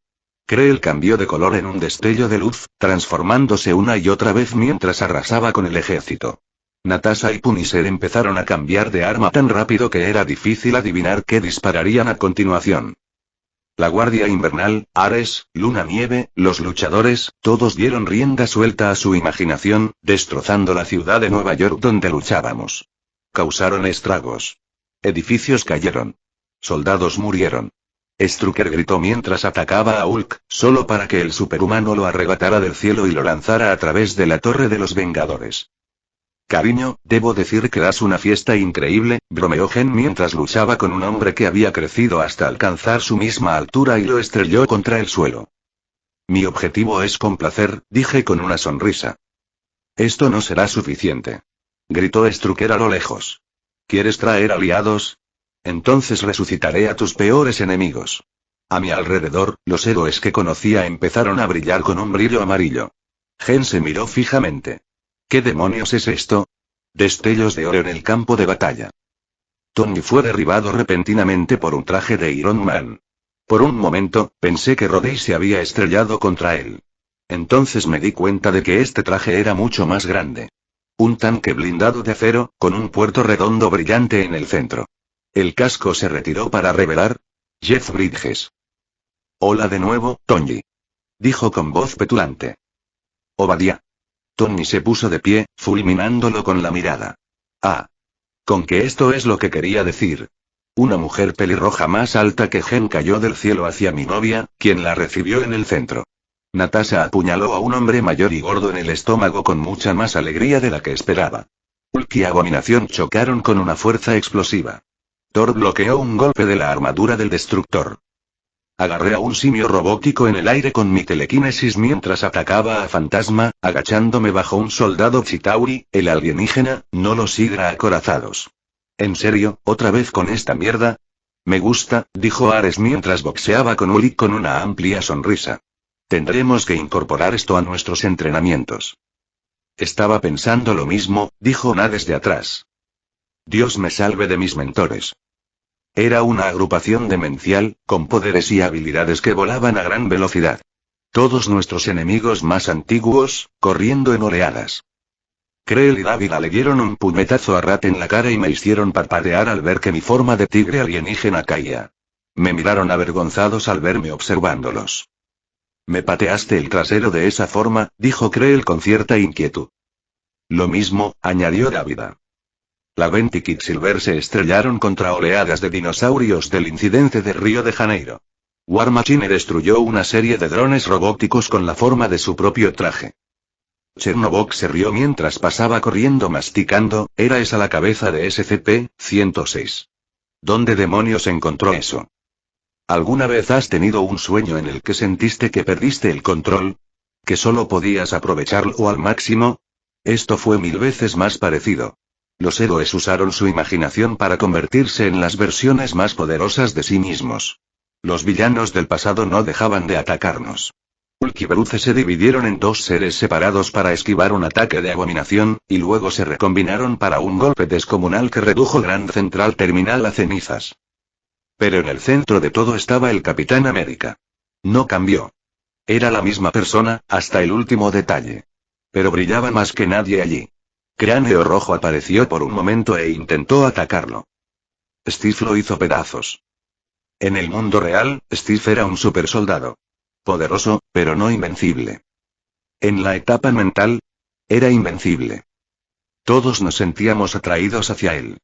Krell cambió de color en un destello de luz, transformándose una y otra vez mientras arrasaba con el ejército. Natasha y Punisher empezaron a cambiar de arma tan rápido que era difícil adivinar qué dispararían a continuación. La Guardia Invernal, Ares, Luna Nieve, los luchadores, todos dieron rienda suelta a su imaginación, destrozando la ciudad de Nueva York donde luchábamos. Causaron estragos. Edificios cayeron. Soldados murieron. Strucker gritó mientras atacaba a Hulk, solo para que el superhumano lo arrebatara del cielo y lo lanzara a través de la Torre de los Vengadores. Cariño, debo decir que das una fiesta increíble, bromeó Jen mientras luchaba con un hombre que había crecido hasta alcanzar su misma altura y lo estrelló contra el suelo. Mi objetivo es complacer, dije con una sonrisa. Esto no será suficiente. Gritó Strucker a lo lejos. ¿Quieres traer aliados? Entonces resucitaré a tus peores enemigos. A mi alrededor, los héroes que conocía empezaron a brillar con un brillo amarillo. Jen se miró fijamente. ¿Qué demonios es esto? Destellos de oro en el campo de batalla. Tony fue derribado repentinamente por un traje de Iron Man. Por un momento, pensé que Rhodey se había estrellado contra él. Entonces me di cuenta de que este traje era mucho más grande. Un tanque blindado de acero, con un puerto redondo brillante en el centro. El casco se retiró para revelar Jeff Bridges. Hola de nuevo, Tony. Dijo con voz petulante. Obadiah. Tony se puso de pie, fulminándolo con la mirada. Ah. Con que esto es lo que quería decir. Una mujer pelirroja más alta que Jen cayó del cielo hacia mi novia, quien la recibió en el centro. Natasha apuñaló a un hombre mayor y gordo en el estómago con mucha más alegría de la que esperaba. Hulk y Abominación chocaron con una fuerza explosiva. Thor bloqueó un golpe de la armadura del destructor. Agarré a un simio robótico en el aire con mi telequinesis mientras atacaba a Fantasma, agachándome bajo un soldado Chitauri, el alienígena, no los hidra acorazados. ¿En serio, otra vez con esta mierda? Me gusta, dijo Ares mientras boxeaba con Hulk con una amplia sonrisa. Tendremos que incorporar esto a nuestros entrenamientos. Estaba pensando lo mismo, dijo Na desde atrás. Dios me salve de mis mentores. Era una agrupación demencial, con poderes y habilidades que volaban a gran velocidad. Todos nuestros enemigos más antiguos, corriendo en oleadas. Krell y Dávila le dieron un puñetazo a Rat en la cara y me hicieron parpadear al ver que mi forma de tigre alienígena caía. Me miraron avergonzados al verme observándolos. Me pateaste el trasero de esa forma, dijo Krell con cierta inquietud. Lo mismo, añadió Dávila. La Vent y Quicksilver se estrellaron contra oleadas de dinosaurios del incidente de Río de Janeiro. War Machine destruyó una serie de drones robóticos con la forma de su propio traje. Chernobog se rió mientras pasaba corriendo masticando, era esa la cabeza de SCP-106. ¿Dónde demonios encontró eso? ¿Alguna vez has tenido un sueño en el que sentiste que perdiste el control? ¿Que solo podías aprovecharlo al máximo? Esto fue 1000 veces más parecido. Los héroes usaron su imaginación para convertirse en las versiones más poderosas de sí mismos. Los villanos del pasado no dejaban de atacarnos. Hulk y Bruce se dividieron en dos seres separados para esquivar un ataque de Abominación, y luego se recombinaron para un golpe descomunal que redujo Grand Central Terminal a cenizas. Pero en el centro de todo estaba el Capitán América. No cambió. Era la misma persona, hasta el último detalle. Pero brillaba más que nadie allí. Cráneo Rojo apareció por un momento e intentó atacarlo. Steve lo hizo pedazos. En el mundo real, Steve era un supersoldado. Poderoso, pero no invencible. En la etapa mental, era invencible. Todos nos sentíamos atraídos hacia él.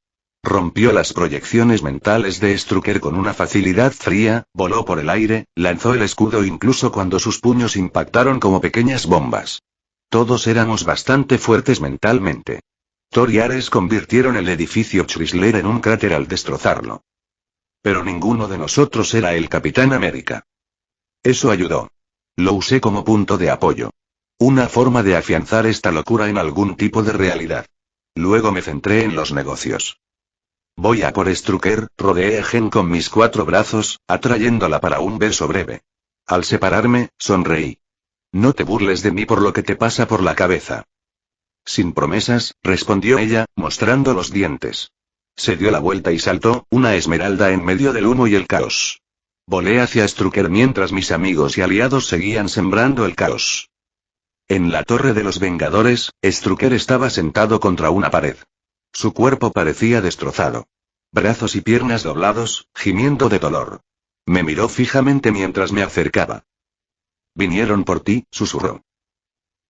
Rompió las proyecciones mentales de Strucker con una facilidad fría, voló por el aire, lanzó el escudo incluso cuando sus puños impactaron como pequeñas bombas. Todos éramos bastante fuertes mentalmente. Thor y Ares convirtieron el edificio Chrysler en un cráter al destrozarlo. Pero ninguno de nosotros era el Capitán América. Eso ayudó. Lo usé como punto de apoyo. Una forma de afianzar esta locura en algún tipo de realidad. Luego me centré en los negocios. Voy a por Strucker, rodeé a Jen con mis 4 brazos, atrayéndola para un beso breve. Al separarme, sonreí. No te burles de mí por lo que te pasa por la cabeza. Sin promesas, respondió ella, mostrando los dientes. Se dio la vuelta y saltó, una esmeralda en medio del humo y el caos. Volé hacia Strucker mientras mis amigos y aliados seguían sembrando el caos. En la Torre de los Vengadores, Strucker estaba sentado contra una pared. Su cuerpo parecía destrozado. Brazos y piernas doblados, gimiendo de dolor. Me miró fijamente mientras me acercaba. «Vinieron por ti», susurró.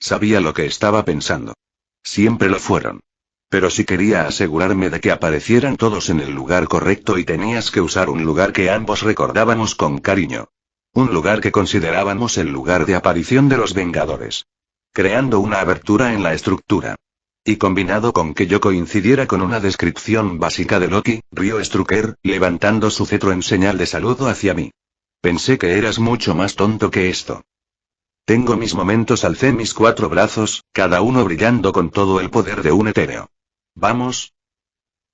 Sabía lo que estaba pensando. Siempre lo fueron. Pero si quería asegurarme de que aparecieran todos en el lugar correcto y tenías que usar un lugar que ambos recordábamos con cariño. Un lugar que considerábamos el lugar de aparición de los Vengadores. Creando una abertura en la estructura. Y combinado con que yo coincidiera con una descripción básica de Loki, rió Strucker, levantando su cetro en señal de saludo hacia mí. Pensé que eras mucho más tonto que esto. Tengo mis momentos, alcé mis 4 brazos, cada uno brillando con todo el poder de un etéreo. ¿Vamos?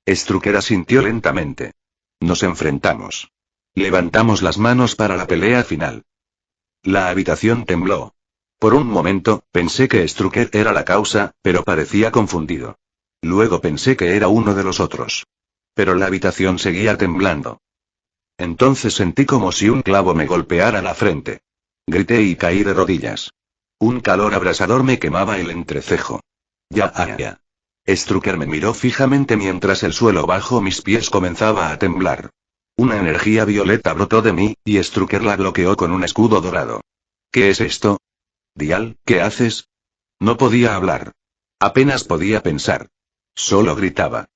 Strucker asintió lentamente. Nos enfrentamos. Levantamos las manos para la pelea final. La habitación tembló. Por un momento, pensé que Strucker era la causa, pero parecía confundido. Luego pensé que era uno de los otros. Pero la habitación seguía temblando. Entonces sentí como si un clavo me golpeara la frente. Grité y caí de rodillas. Un calor abrasador me quemaba el entrecejo. Ya. Strucker me miró fijamente mientras el suelo bajo mis pies comenzaba a temblar. Una energía violeta brotó de mí, y Strucker la bloqueó con un escudo dorado. ¿Qué es esto? Dial, ¿qué haces? No podía hablar. Apenas podía pensar. Solo gritaba.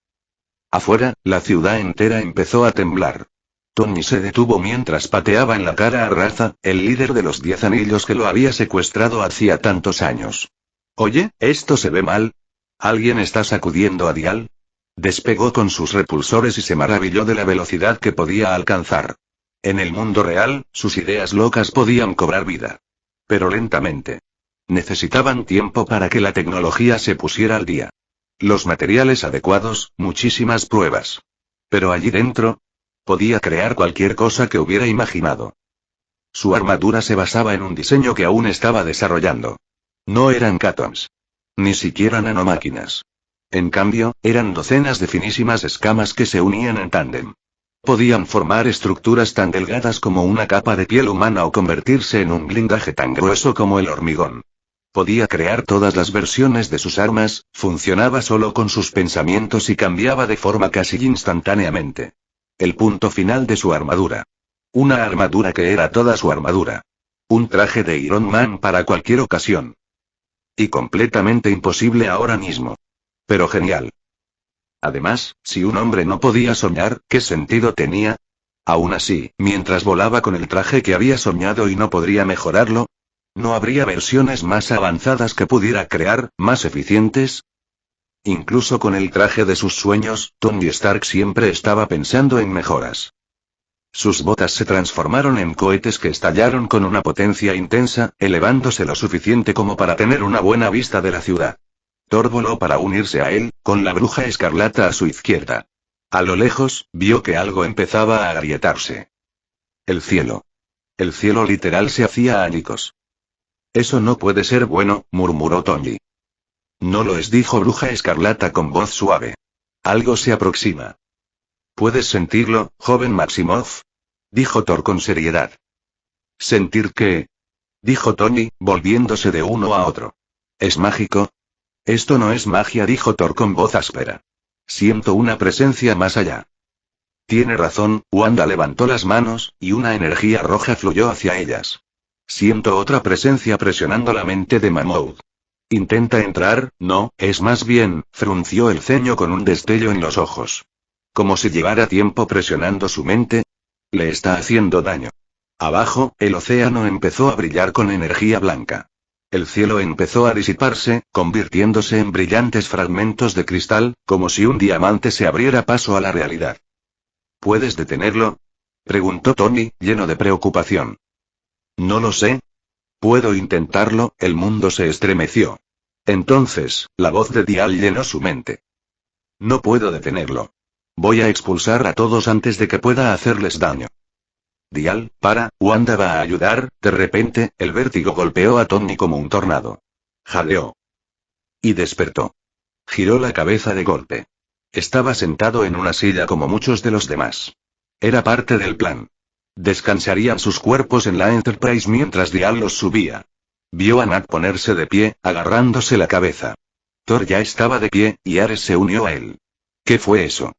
Afuera, la ciudad entera empezó a temblar. Tony se detuvo mientras pateaba en la cara a Raza, el líder de los 10 anillos que lo había secuestrado hacía tantos años. Oye, esto se ve mal. ¿Alguien está sacudiendo a Dial? Despegó con sus repulsores y se maravilló de la velocidad que podía alcanzar. En el mundo real, sus ideas locas podían cobrar vida. Pero lentamente. Necesitaban tiempo para que la tecnología se pusiera al día. Los materiales adecuados, muchísimas pruebas. Pero allí dentro, podía crear cualquier cosa que hubiera imaginado. Su armadura se basaba en un diseño que aún estaba desarrollando. No eran Catoms. Ni siquiera nanomáquinas. En cambio, eran docenas de finísimas escamas que se unían en tándem. Podían formar estructuras tan delgadas como una capa de piel humana o convertirse en un blindaje tan grueso como el hormigón. Podía crear todas las versiones de sus armas, funcionaba solo con sus pensamientos y cambiaba de forma casi instantáneamente. El punto final de su armadura. Una armadura que era toda su armadura. Un traje de Iron Man para cualquier ocasión. Y completamente imposible ahora mismo. Pero genial. Además, si un hombre no podía soñar, ¿qué sentido tenía? Aún así, mientras volaba con el traje que había soñado y no podría mejorarlo, ¿no habría versiones más avanzadas que pudiera crear, más eficientes? Incluso con el traje de sus sueños, Tony Stark siempre estaba pensando en mejoras. Sus botas se transformaron en cohetes que estallaron con una potencia intensa, elevándose lo suficiente como para tener una buena vista de la ciudad. Thor voló para unirse a él, con la Bruja Escarlata a su izquierda. A lo lejos, vio que algo empezaba a agrietarse. El cielo. El cielo literal se hacía añicos. Eso no puede ser bueno, murmuró Tony. No lo es, dijo Bruja Escarlata con voz suave. Algo se aproxima. ¿Puedes sentirlo, joven Maximoff? Dijo Thor con seriedad. ¿Sentir qué? dijo Tony, volviéndose de uno a otro. ¿Es mágico? Esto no es magia, dijo Thor con voz áspera. Siento una presencia más allá. Tiene razón, Wanda levantó las manos, y una energía roja fluyó hacia ellas. Siento otra presencia presionando la mente de Mammoth. Intenta entrar, no, es más bien, frunció el ceño con un destello en los ojos. Como si llevara tiempo presionando su mente. Le está haciendo daño. Abajo, el océano empezó a brillar con energía blanca. El cielo empezó a disiparse, convirtiéndose en brillantes fragmentos de cristal, como si un diamante se abriera paso a la realidad. ¿Puedes detenerlo? Preguntó Tony, lleno de preocupación. No lo sé. Puedo intentarlo, el mundo se estremeció. Entonces, la voz de Dial llenó su mente. No puedo detenerlo. Voy a expulsar a todos antes de que pueda hacerles daño. Dial, para, Wanda va a ayudar. De repente, el vértigo golpeó a Tony como un tornado. Jadeó. Y despertó. Giró la cabeza de golpe. Estaba sentado en una silla como muchos de los demás. Era parte del plan. Descansarían sus cuerpos en la Enterprise mientras Dial los subía. Vio a Nat ponerse de pie, agarrándose la cabeza. Thor ya estaba de pie, y Ares se unió a él. ¿Qué fue eso?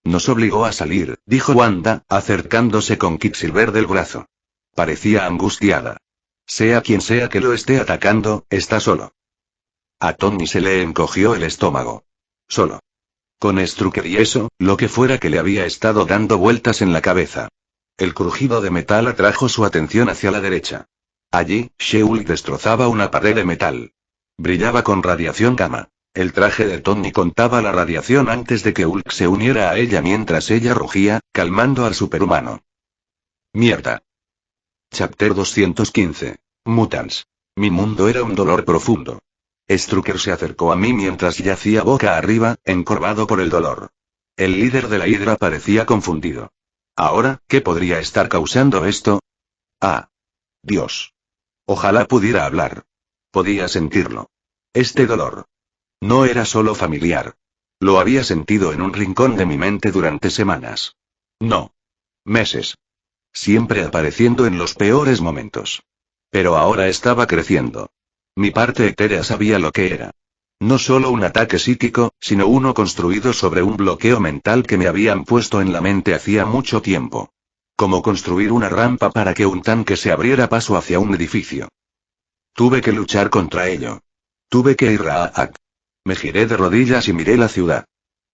Nos obligó a salir, dijo Wanda, acercándose con Quicksilver del brazo. Parecía angustiada. Sea quien sea que lo esté atacando, está solo. A Tony se le encogió el estómago. Solo. Con Strucker y eso, lo que fuera que le había estado dando vueltas en la cabeza. El crujido de metal atrajo su atención hacia la derecha. Allí, She-Hulk destrozaba una pared de metal. Brillaba con radiación gamma. El traje de Tony contaba la radiación antes de que Hulk se uniera a ella mientras ella rugía, calmando al superhumano. Mierda. Chapter 215. Mutants. Mi mundo era un dolor profundo. Strucker se acercó a mí mientras yacía boca arriba, encorvado por el dolor. El líder de la Hydra parecía confundido. Ahora, ¿qué podría estar causando esto? Ah. Dios. Ojalá pudiera hablar. Podía sentirlo. Este dolor. No era solo familiar. Lo había sentido en un rincón de mi mente durante semanas. No. Meses. Siempre apareciendo en los peores momentos. Pero ahora estaba creciendo. Mi parte etérea sabía lo que era. No solo un ataque psíquico, sino uno construido sobre un bloqueo mental que me habían puesto en la mente hacía mucho tiempo. Como construir una rampa para que un tanque se abriera paso hacia un edificio. Tuve que luchar contra ello. Tuve que ir a Ak. Me giré de rodillas y miré la ciudad.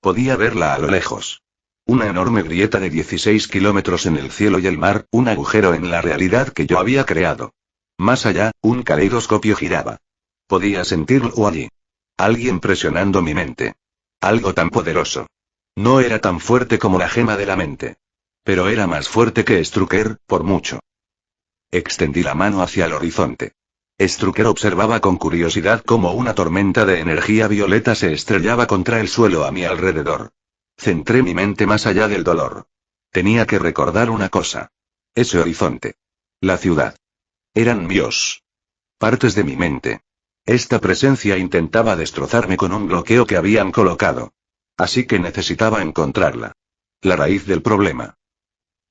Podía verla a lo lejos. Una enorme grieta de 16 kilómetros en el cielo y el mar, un agujero en la realidad que yo había creado. Más allá, un caleidoscopio giraba. Podía sentirlo allí. Alguien presionando mi mente. Algo tan poderoso. No era tan fuerte como la gema de la mente. Pero era más fuerte que Strucker, por mucho. Extendí la mano hacia el horizonte. Strucker observaba con curiosidad cómo una tormenta de energía violeta se estrellaba contra el suelo a mi alrededor. Centré mi mente más allá del dolor. Tenía que recordar una cosa. Ese horizonte. La ciudad. Eran míos. Partes de mi mente. Esta presencia intentaba destrozarme con un bloqueo que habían colocado. Así que necesitaba encontrarla. La raíz del problema.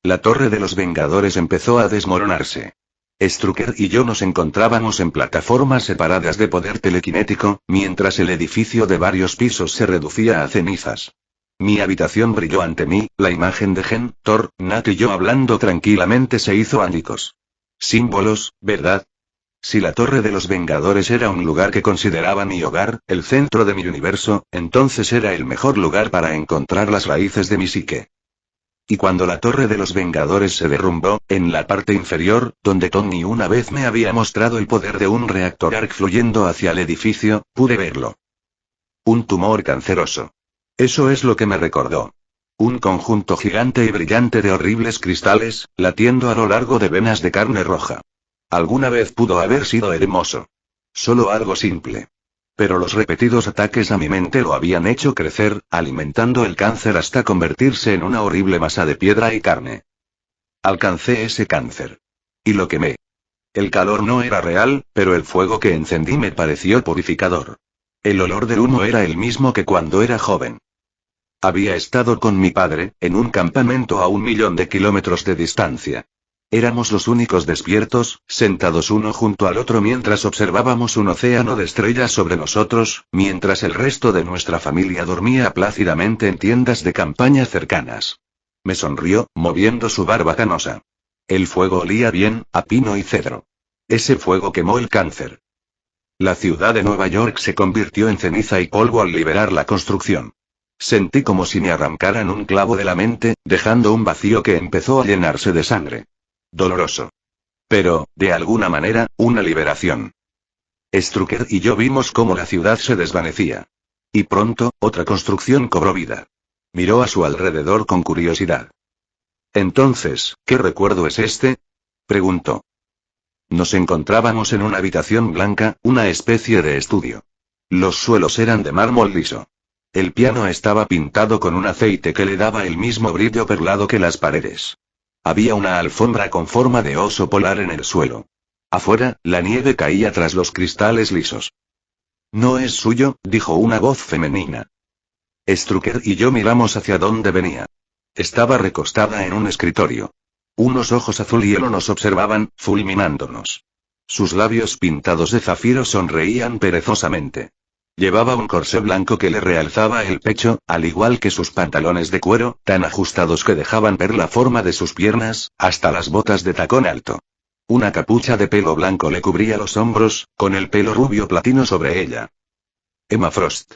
La torre de los Vengadores empezó a desmoronarse. Strucker y yo nos encontrábamos en plataformas separadas de poder telequinético, mientras el edificio de varios pisos se reducía a cenizas. Mi habitación brilló ante mí, la imagen de Jen, Thor, Nat y yo hablando tranquilamente se hizo ánicos. Símbolos, ¿verdad? Si la Torre de los Vengadores era un lugar que consideraba mi hogar, el centro de mi universo, entonces era el mejor lugar para encontrar las raíces de mi psique. Y cuando la Torre de los Vengadores se derrumbó, en la parte inferior, donde Tony una vez me había mostrado el poder de un reactor arc fluyendo hacia el edificio, pude verlo. Un tumor canceroso. Eso es lo que me recordó. Un conjunto gigante y brillante de horribles cristales, latiendo a lo largo de venas de carne roja. Alguna vez pudo haber sido hermoso. Solo algo simple. Pero los repetidos ataques a mi mente lo habían hecho crecer, alimentando el cáncer hasta convertirse en una horrible masa de piedra y carne. Alcancé ese cáncer. Y lo quemé. El calor no era real, pero el fuego que encendí me pareció purificador. El olor del humo era el mismo que cuando era joven. Había estado con mi padre, en un campamento a 1.000.000 de kilómetros de distancia. Éramos los únicos despiertos, sentados uno junto al otro mientras observábamos un océano de estrellas sobre nosotros, mientras el resto de nuestra familia dormía plácidamente en tiendas de campaña cercanas. Me sonrió, moviendo su barba canosa. El fuego olía bien, a pino y cedro. Ese fuego quemó el cáncer. La ciudad de Nueva York se convirtió en ceniza y polvo al liberar la construcción. Sentí como si me arrancaran un clavo de la mente, dejando un vacío que empezó a llenarse de sangre. Doloroso. Pero, de alguna manera, una liberación. Strucker y yo vimos cómo la ciudad se desvanecía. Y pronto, otra construcción cobró vida. Miró a su alrededor con curiosidad. Entonces, ¿qué recuerdo es este? Preguntó. Nos encontrábamos en una habitación blanca, una especie de estudio. Los suelos eran de mármol liso. El piano estaba pintado con un aceite que le daba el mismo brillo perlado que las paredes. Había una alfombra con forma de oso polar en el suelo. Afuera, la nieve caía tras los cristales lisos. No es suyo, dijo una voz femenina. Strucker y yo miramos hacia dónde venía. Estaba recostada en un escritorio. Unos ojos azul hielo nos observaban, fulminándonos. Sus labios pintados de zafiro sonreían perezosamente. Llevaba un corsé blanco que le realzaba el pecho, al igual que sus pantalones de cuero, tan ajustados que dejaban ver la forma de sus piernas, hasta las botas de tacón alto. Una capucha de pelo blanco le cubría los hombros, con el pelo rubio platino sobre ella. Emma Frost.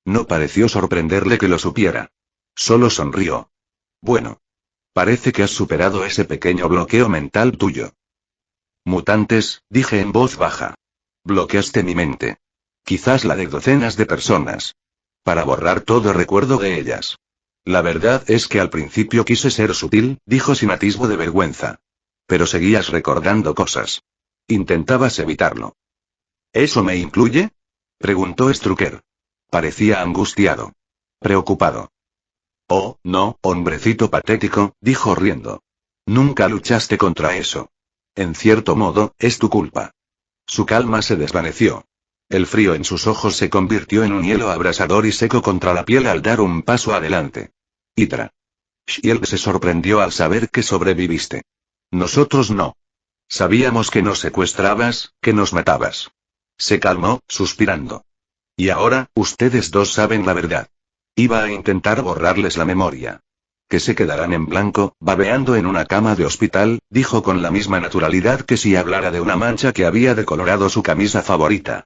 No pareció sorprenderle que lo supiera. Solo sonrió. Bueno. Parece que has superado ese pequeño bloqueo mental tuyo. Mutantes, dije en voz baja. Bloqueaste mi mente. Quizás la de docenas de personas. Para borrar todo recuerdo de ellas. La verdad es que al principio quise ser sutil, dijo sin atisbo de vergüenza. Pero seguías recordando cosas. Intentabas evitarlo. ¿Eso me incluye? Preguntó Strucker. Parecía angustiado. Preocupado. Oh, no, hombrecito patético, dijo riendo. Nunca luchaste contra eso. En cierto modo, es tu culpa. Su calma se desvaneció. El frío en sus ojos se convirtió en un hielo abrasador y seco contra la piel al dar un paso adelante. Hydra. Shield se sorprendió al saber que sobreviviste. Nosotros no. Sabíamos que nos secuestrabas, que nos matabas. Se calmó, suspirando. Y ahora, ustedes dos saben la verdad. Iba a intentar borrarles la memoria. Que se quedarán en blanco, babeando en una cama de hospital, dijo con la misma naturalidad que si hablara de una mancha que había decolorado su camisa favorita.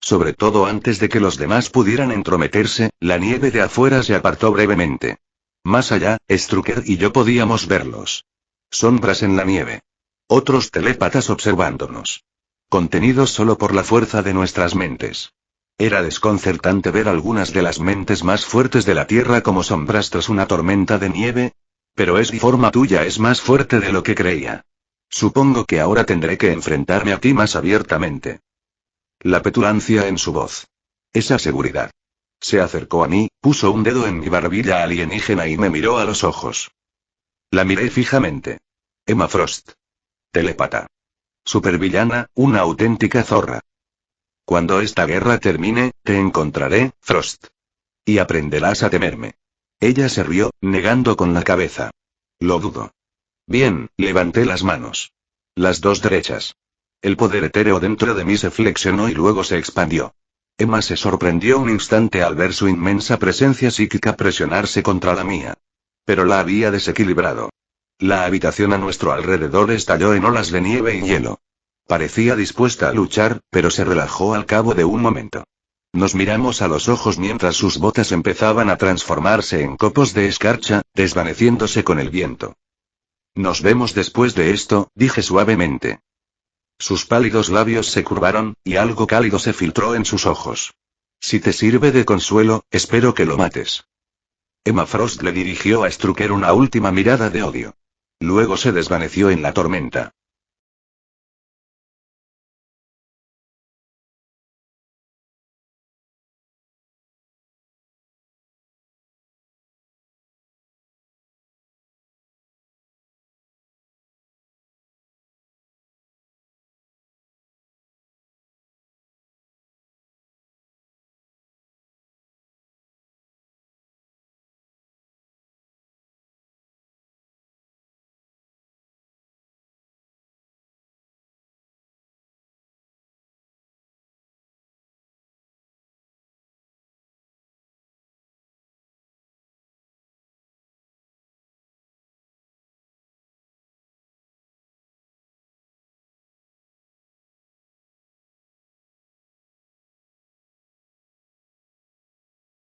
Sobre todo antes de que los demás pudieran entrometerse, la nieve de afuera se apartó brevemente. Más allá, Strucker y yo podíamos verlos. Sombras en la nieve. Otros telépatas observándonos. Contenidos solo por la fuerza de nuestras mentes. Era desconcertante ver algunas de las mentes más fuertes de la Tierra como sombras tras una tormenta de nieve. Pero esa forma tuya es más fuerte de lo que creía. Supongo que ahora tendré que enfrentarme a ti más abiertamente. La petulancia en su voz. Esa seguridad. Se acercó a mí, puso un dedo en mi barbilla alienígena y me miró a los ojos. La miré fijamente. Emma Frost. Telépata. Supervillana, una auténtica zorra. Cuando esta guerra termine, te encontraré, Frost. Y aprenderás a temerme. Ella se rió, negando con la cabeza. Lo dudo. Bien, levanté las manos. Las dos derechas. El poder etéreo dentro de mí se flexionó y luego se expandió. Emma se sorprendió un instante al ver su inmensa presencia psíquica presionarse contra la mía. Pero la había desequilibrado. La habitación a nuestro alrededor estalló en olas de nieve y hielo. Parecía dispuesta a luchar, pero se relajó al cabo de un momento. Nos miramos a los ojos mientras sus botas empezaban a transformarse en copos de escarcha, desvaneciéndose con el viento. Nos vemos después de esto, dije suavemente. Sus pálidos labios se curvaron, y algo cálido se filtró en sus ojos. Si te sirve de consuelo, espero que lo mates. Emma Frost le dirigió a Strucker una última mirada de odio. Luego se desvaneció en la tormenta.